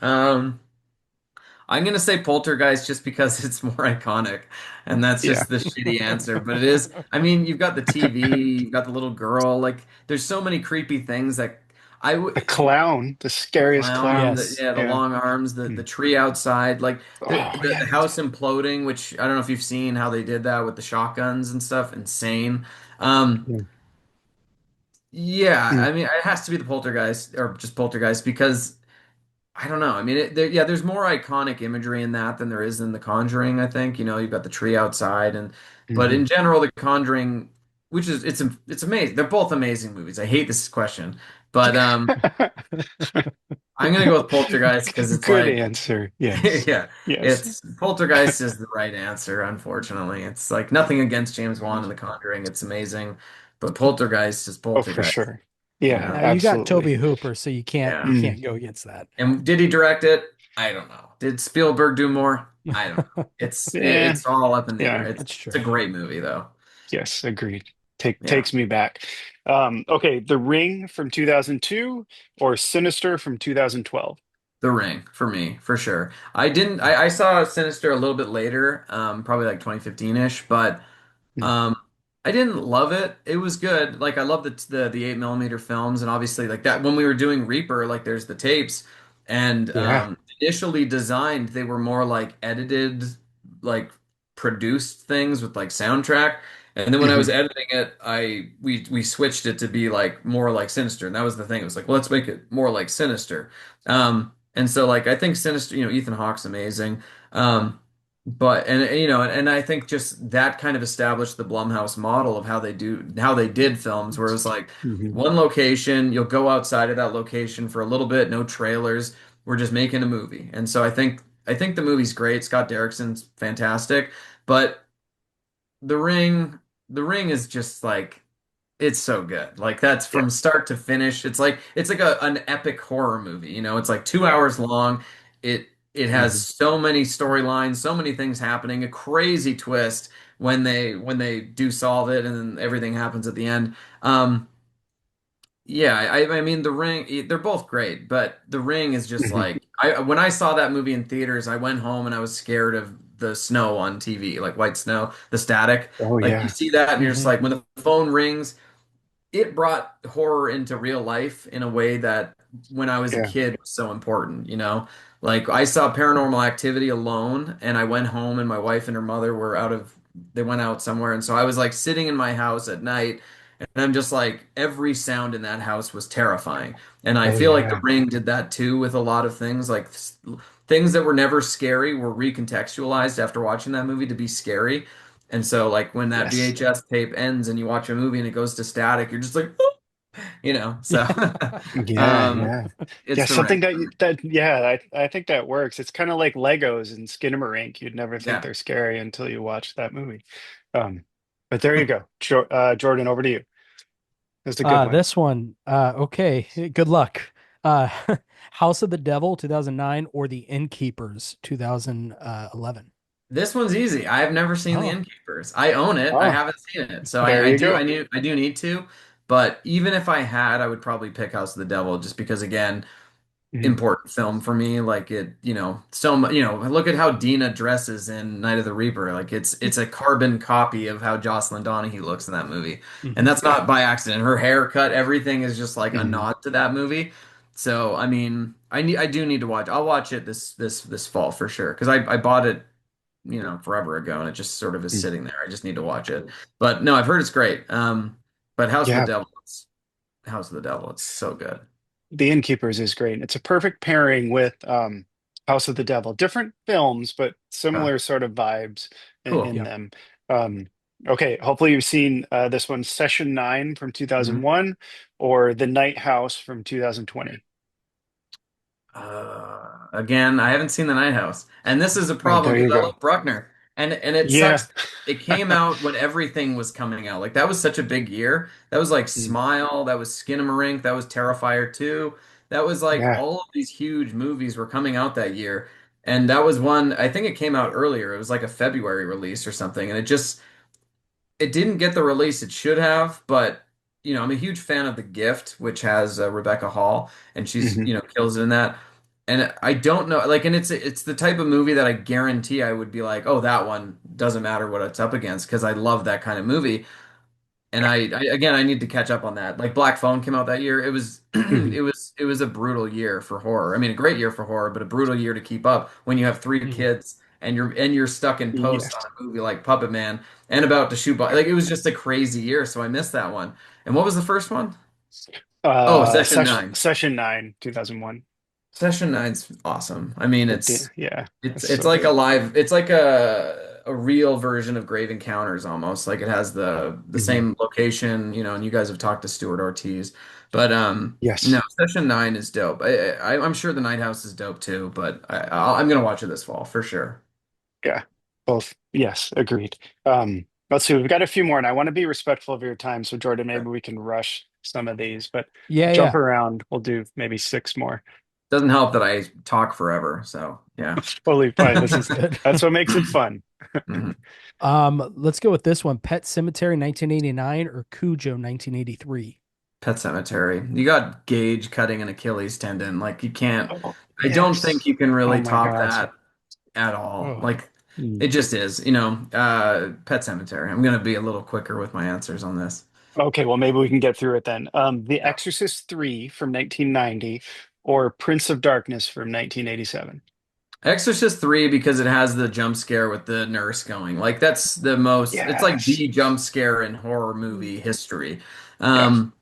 I'm gonna say Poltergeist just because it's more iconic, and that's Yeah. just the shitty answer. But it is. I mean, you've got the TV, you've got the little girl. Like, there's so many creepy things that I The would. clown, the The scariest clown, clown. Yes. yeah, the Yeah. long arms, the Mm. tree outside, like Oh, the yeah. house imploding, which I don't know if you've seen how they did that with the shotguns and stuff. Insane. Um, Mm, yeah, mm, I mean, it has to be the Poltergeist or just Poltergeist because I don't know. I mean, yeah, there's more iconic imagery in that than there is in The Conjuring, I think. You know, you've got the tree outside but in mhm. general, The Conjuring, which is it's amazing. They're both amazing movies. I hate this question, but I'm gonna go with Poltergeist because it's Good like answer. Yes. yeah, Yes. it's Poltergeist is the right answer, unfortunately. It's like nothing against James Wan and The Conjuring. It's amazing, but Poltergeist is Oh, for Poltergeist, sure. you Yeah, know? You got absolutely. Toby Hooper, so you Yeah. Mm. can't go against that. And did he direct it? I don't know. Did Spielberg do more? I don't know. Yeah, It's all up in the air. yeah. That's It's a true. great movie though. Yes, agreed. Yeah. Takes me back. Okay, The Ring from 2002 or Sinister from 2012. The Ring for me, for sure. I saw Sinister a little bit later, probably like 2015-ish, but Mm. Um, I didn't love it. It was good. Like I love the 8 millimeter films, and obviously like that when we were doing Reaper, like there's the tapes, and Yeah. initially designed they were more like edited, like produced things with like soundtrack. And then when I was Hmm. editing it, we switched it to be like more like Sinister, and that was the thing. It was like, well, let's make it more like Sinister. And so like I think Sinister, you know, Ethan Hawke's amazing. But you know, and I think just that kind of established the Blumhouse model of how they did films, where it was like Hmm. one location, you'll go outside of that location for a little bit, no trailers. We're just making a movie. And so I think the movie's great. Scott Derrickson's fantastic, but The Ring, The Ring is just like it's so good. Like that's Yeah. from start to finish. It's like an epic horror movie, you know. It's like two Yeah. hours long. It has Hmm. so many storylines, so many things happening, a crazy twist when they do solve it and then everything happens at the end. Yeah, I mean The Ring, they're both great, but The Ring is just Hmm. like I when I saw that movie in theaters, I went home and I was scared of the snow on TV, like white snow, the static. Oh, Like you yeah. see that and you're just Hmm. like when the phone rings it brought horror into real life in a way that when I was a Yeah. kid was so important, you know? Like I saw Paranormal Activity alone and I went home and my wife and her mother were they went out somewhere. And so I was like sitting in my house at night and I'm just like every sound in that house was terrifying. And I Oh, feel like The yeah. Ring did that too with a lot of things. Like things that were never scary were recontextualized after watching that movie to be scary. And so, like when that Yes. VHS tape ends and you watch a movie and it goes to static, you're just like, "Oh," you know. So, Yeah, um, yeah. Yeah, it's The Ring something that for me. yeah, I think that works. It's kind of like Legos and Skinamarink. You'd never think Yeah. they're scary until you watch that movie. Um, but there you go. Jordan, over to you. That's a good one. This one, okay, good luck. Uh, House of the Devil, 2009, or The Innkeepers, 2011. This one's easy. I've never seen The Oh, Innkeepers. I own it. I Oh, haven't seen it. So there you go. I do need to. But even if I had, I would probably pick House of the Devil just because, again, Mhm. important film for me. Like it, so much, look at how Dina dresses in Night of the Reaper. Like it's a carbon copy of how Jocelyn Donahue looks in that movie. And hmm that's Yeah. not by accident. Her haircut, everything is just like a Mhm. nod to that movie. So, I mean, I do need to watch. I'll watch it this fall for sure because I bought it, forever ago and it just sort of is Mhm. sitting there. I just need to watch it. But no, I've heard it's great. But Yeah. House of the Devil, it's so good. The Innkeepers is great. It's a perfect pairing with House of the Devil. Different films, but Uh, similar sort of vibes in cool. Yeah. them. Um, okay, hopefully you've seen this one, Session 9 from Mhm. 2001 or The Night House from 2020. Again, I haven't seen The Night House, and this is a Oh, problem there because you I go. love Bruckner, and it Yeah. sucks. It came out when everything was coming out. Like that was such a big year. That was like Mm, Smile, that was Skinamarink, that was Terrifier 2. That was like yeah. all of these huge movies were coming out that year. And that was one, I think it came out earlier. It was like a February release or something, and it didn't get the release it should have, but I'm a huge fan of The Gift, which has Rebecca Hall, and she's Hmm. kills it in that. And I don't know, like, and it's the type of movie that I guarantee I would be like, oh, that one doesn't matter what it's up against because I love that kind of movie. And again, I need to catch up on that. Like Black Phone came out that year. It was Hmm. it was a brutal year for horror. I mean, a great year for horror, but a brutal year to keep up when you have three hmm kids and you're stuck in post on Yes. a movie like Puppet Man and about to shoot. Like it was just a crazy year, so I missed that one. And what was the first one? Oh, Session Nine. Session 9, 2001. Session Nine's awesome. I mean, Yeah, it's that's it's so like a good. live, it's like a real version of Grave Encounters almost. Like it has the Hmm. same location, and you guys have talked to Stuart Ortiz. But no, Yes. Session Nine is dope. I'm sure the Night House is dope too, but I'm gonna watch it this fall for sure. Yeah, both. Yes, agreed. Let's see. We've got a few more, and I want to be respectful of your time. So, Jordan, maybe we can rush some of these, but Yeah, jump yeah. around. We'll do maybe six more. Doesn't help that I talk forever, so yeah. It's totally fine. That's good. That's what makes it fun. Mhm. Let's go with this one. Pet Cemetery, 1989, or Cujo, 1983. Pet Cemetery. You got Gage cutting an Achilles tendon. Like you can't. Oh, I don't think yes. you can Oh really my top gosh. that at all. Oh. Like Mm. it just is, Pet Cemetery. I'm gonna be a little quicker with my answers on this. Okay, well, maybe we can get through it then. The Yeah. Exorcist 3 from 1990 or Prince of Darkness from 1987. Exorcist 3 because it has the jump scare with the nurse going. Like that's the most it's like Yes. the jump scare in horror movie history. Yeah. Um,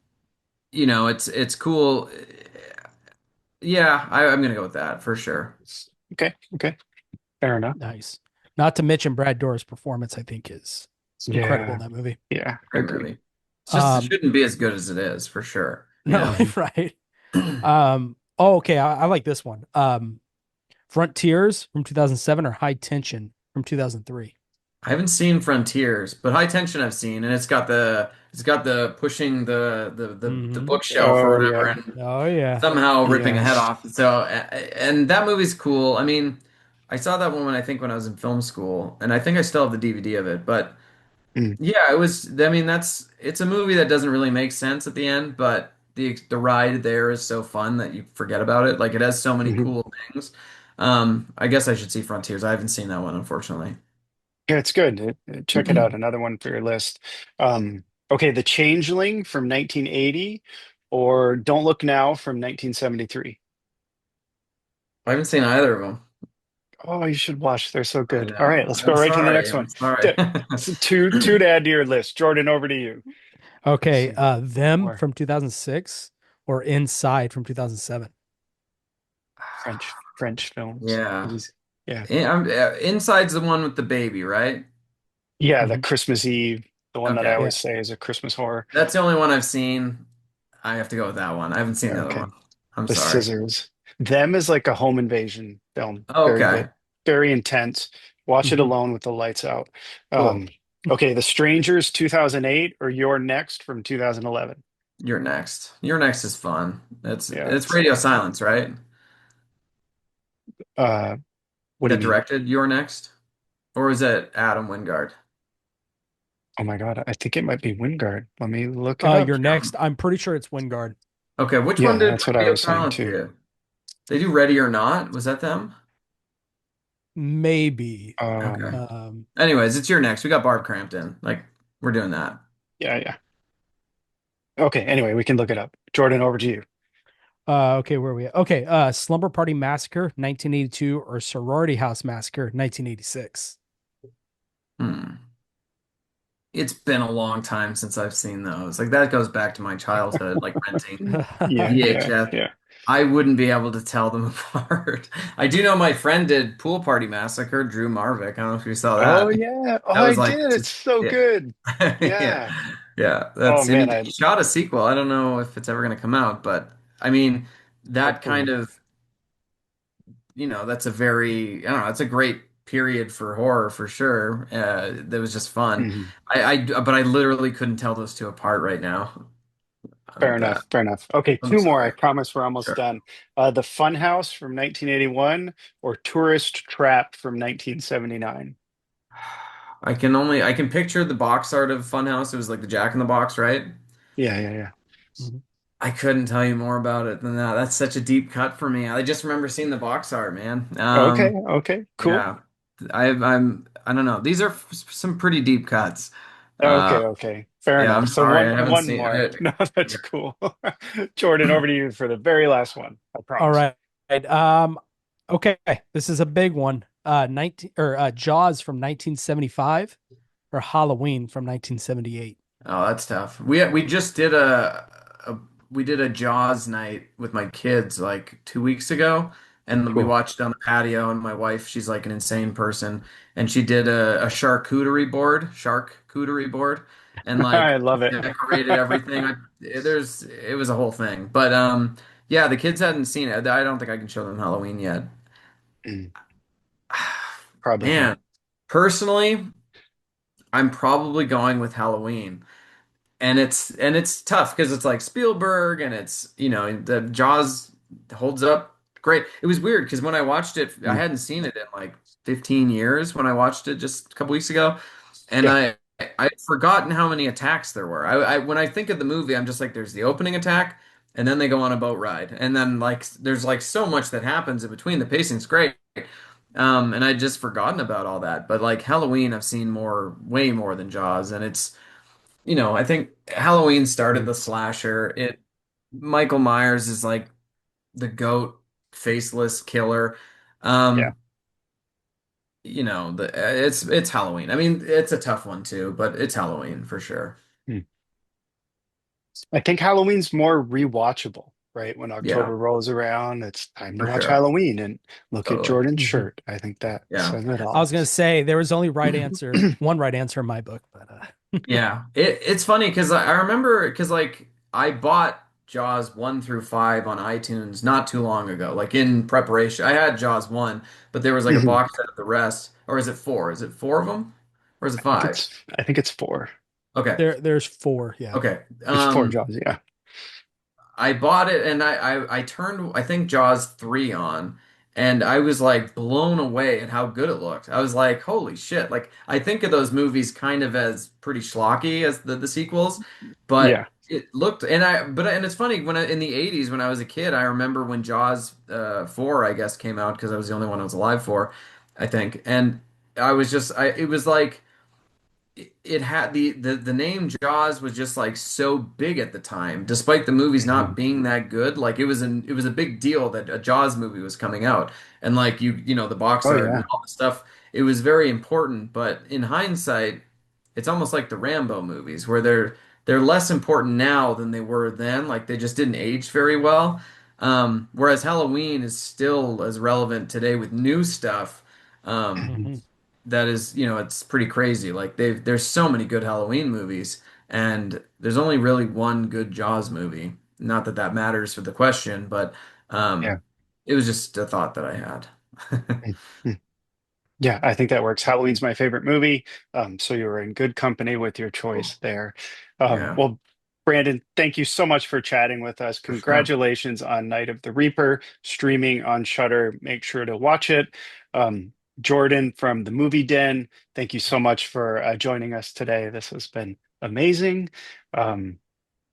it's cool. Yeah, I'm gonna go with that for sure. Okay. Okay. Fair enough. Nice. Not to mention Brad Dourif's performance, I think, is incredible in Yeah. that movie. Yeah. Great Agreed. movie. It Um, shouldn't be as good as it is for sure. no, Mhm. right. Oh, okay. I like this one. Frontiers from 2007 or High Tension from 2003. I haven't seen Frontiers, but High Tension I've seen, and it's got the pushing the Hmm bookshelf or Oh whatever, yeah. and Oh, yeah. somehow ripping a head Yes. off. So, and that movie's cool. I mean, I saw that one I think when I was in film school, and I think I still have the DVD of it. But Mm. yeah, it was. I mean, it's a movie that doesn't really make sense at the end, but the ride there is so fun that you forget about it. Like it has so many Mhm. cool things. I guess I should see Frontiers. I haven't seen that one, unfortunately. Yeah, it's good. Check it out. Another one for your list. Okay, The Changeling from 1980 or Don't Look Now from 1973. I haven't seen either of them. Oh, you should watch. They're so I good. All right, know. let's go I'm right to the sorry. next I'm one. sorry. So two to add to your list. Jordan, over to you. Let's Okay. see. Them More from 2006 or Inside from 2007. French films. Yeah. These, yeah. Inside's the one with the baby, right? Yeah, the Hmm Christmas Eve, the one that I Okay. Yeah. always say is a Christmas horror. That's the only one I've seen. I have to go with that one. I haven't seen the other Okay. one. I'm The sorry. Scissors. Them is like a home invasion film. Very Okay. good. Very intense. Watch it hmm alone with the lights out. Cool. Um, okay, The Strangers 2008 or Your Next from 2011. You're next. You're next is fun. Yeah, It's Radio Silence, right? uh, what do you That mean? directed You're Next, or is it Adam Wingard? Oh my God, I think it might be Wingard. Let me look it up. You're next. I'm pretty sure it's Wingard. Okay, which one Yeah, did that's what I Radio was saying Silence too. do? They do Ready or Not? Was that them? Maybe. Okay. Um, Um, Anyways, it's Your Next. We got Barb Crampton. Like, we're doing that. yeah, yeah. Okay, anyway, we can look it up. Jordan, over to you. okay, where are we at? Okay, Slumber Party Massacre, 1982, or Sorority House Massacre, 1986. Hmm. It's been a long time since I've seen those. Like, that goes back to my childhood, like renting Yeah, yeah, VHS. yeah. I wouldn't be able to tell them apart. I do know my friend did Pool Party Massacre, Drew Marvick. I don't know if you saw Oh that. yeah. Oh, That I was like, did. It's so yeah, good. yeah, Yeah. yeah. Oh That's and man, I he shot a sequel. I don't know if it's ever going to come out, but I mean, that kind hopefully. of, that's a very, I don't know, it's a great period for horror for sure. That was just fun. Mhm. But I literally couldn't tell those two apart right now. Fair That enough. Fair enough. Okay, I'm two more. I sorry. promise we're almost Sure. done. The Funhouse from 1981 or Tourist Trap from 1979. I can picture the box art of Funhouse. It was like the Jack in the Box, right? Yeah, yeah, yeah. Mhm. I couldn't tell you more about it than that. That's such a deep cut for me. I just remember seeing the box art, man. Okay, okay, cool. Yeah, I don't know. These are some pretty deep cuts. Uh, Okay, okay. Fair yeah, enough. I'm So sorry. I haven't one seen more. it. No, that's Yeah. cool. Jordan, over to you for the very last one. I All promise. right. Okay, this is a big one. 19 or Jaws from 1975 or Halloween from 1978. Oh, that's tough. We just did a we did a Jaws night with my kids like 2 weeks ago, and we Cool. watched it on the patio. And my wife, she's like an insane person, and she did a charcuterie board, and I like love it. decorated everything. It was a whole thing, but yeah, the kids hadn't seen it. I don't think I can show them Halloween yet. Mm, probably Man, not. personally, I'm probably going with Halloween. And it's tough because it's like Spielberg and it's the Jaws holds up great. It was weird because when I watched it, I Mm, hadn't seen it in like 15 years when I watched it just a couple weeks ago, and yeah. I'd forgotten how many attacks there were. When I think of the movie, I'm just like, there's the opening attack, and then they go on a boat ride, and then like there's like so much that happens in between. The pacing's great. And I'd just forgotten about all that. But like Halloween, I've seen way more than Jaws, and I think Halloween started Mm, the slasher. Michael Myers is like the goat faceless killer. yeah. Um, it's Halloween. I mean, it's a tough one too, but it's Halloween for sure. Mm. I think Halloween's more rewatchable, right? When Yeah, October rolls around, it's time to for watch sure. Halloween and look at Totally. Jordan's Mhm. shirt. I think that Yeah. says it I all. was gonna say there was only one right answer in my book, but Yeah. It's funny because I remember because like I bought Jaws 1 through 5 on iTunes not too long ago, like in preparation. I had Jaws 1, but there was like a Mhm. box set of the rest. Or is it four? Is it four of them? Or is it five? I think it's four. Okay. there's four. Yeah. Okay. It's four Jaws, yeah. I bought it and I turned I think Jaws 3 on and I was like blown away at how good it looked. I was like, holy shit. Like I think of those movies kind of as pretty schlocky as the sequels, but Yeah. it looked and it's funny in the 80s when I was a kid, I remember when Jaws 4 I guess came out because I was the only one I was alive for, I think. And I was just I it was like it had the name Jaws was just like so big at the time, despite the movies not Mhm. being that good. Like it was a big deal that a Jaws movie was coming out, and like the box Oh art and yeah. all the stuff. It was very important, but in hindsight, it's almost like the Rambo movies, where they're less important now than they were then. Like they just didn't age very well. Whereas Halloween is still as relevant today with new stuff. Um, Mhm. Mhm. that is, it's pretty crazy. Like there's so many good Halloween movies, and there's only really one good Jaws movie. Not that that matters for the question, but Yeah. it was just a thought that I had. Mhm. Yeah, I think that works. Halloween's my favorite movie. So you were in good company with your Cool. choice there. Yeah. Well, Brandon, thank you so much for chatting with us. For sure. Congratulations on Night of the Reaper, streaming on Shudder. Make sure to watch it. Jordan from the Movie Den, thank you so much for joining us today. This has been amazing. Um,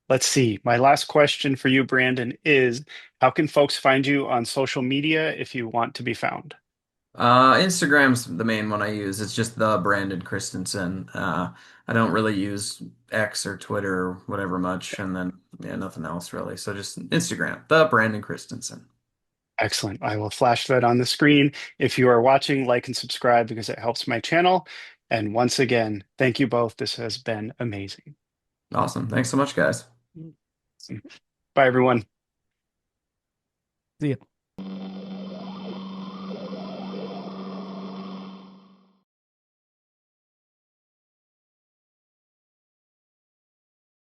let's see. My last question for you, Brandon, is how can folks find you on social media if you want to be found? Instagram's the main one I use. It's just the Brandon Christensen. I don't really use X or Twitter or whatever much, and then yeah, nothing else really. So just Instagram, the Brandon Christensen. Excellent. I will flash that on the screen. If you are watching, like and subscribe because it helps my channel. And once again, thank you both. This has been amazing. Awesome. Thanks so much, guys. Bye, everyone. See ya.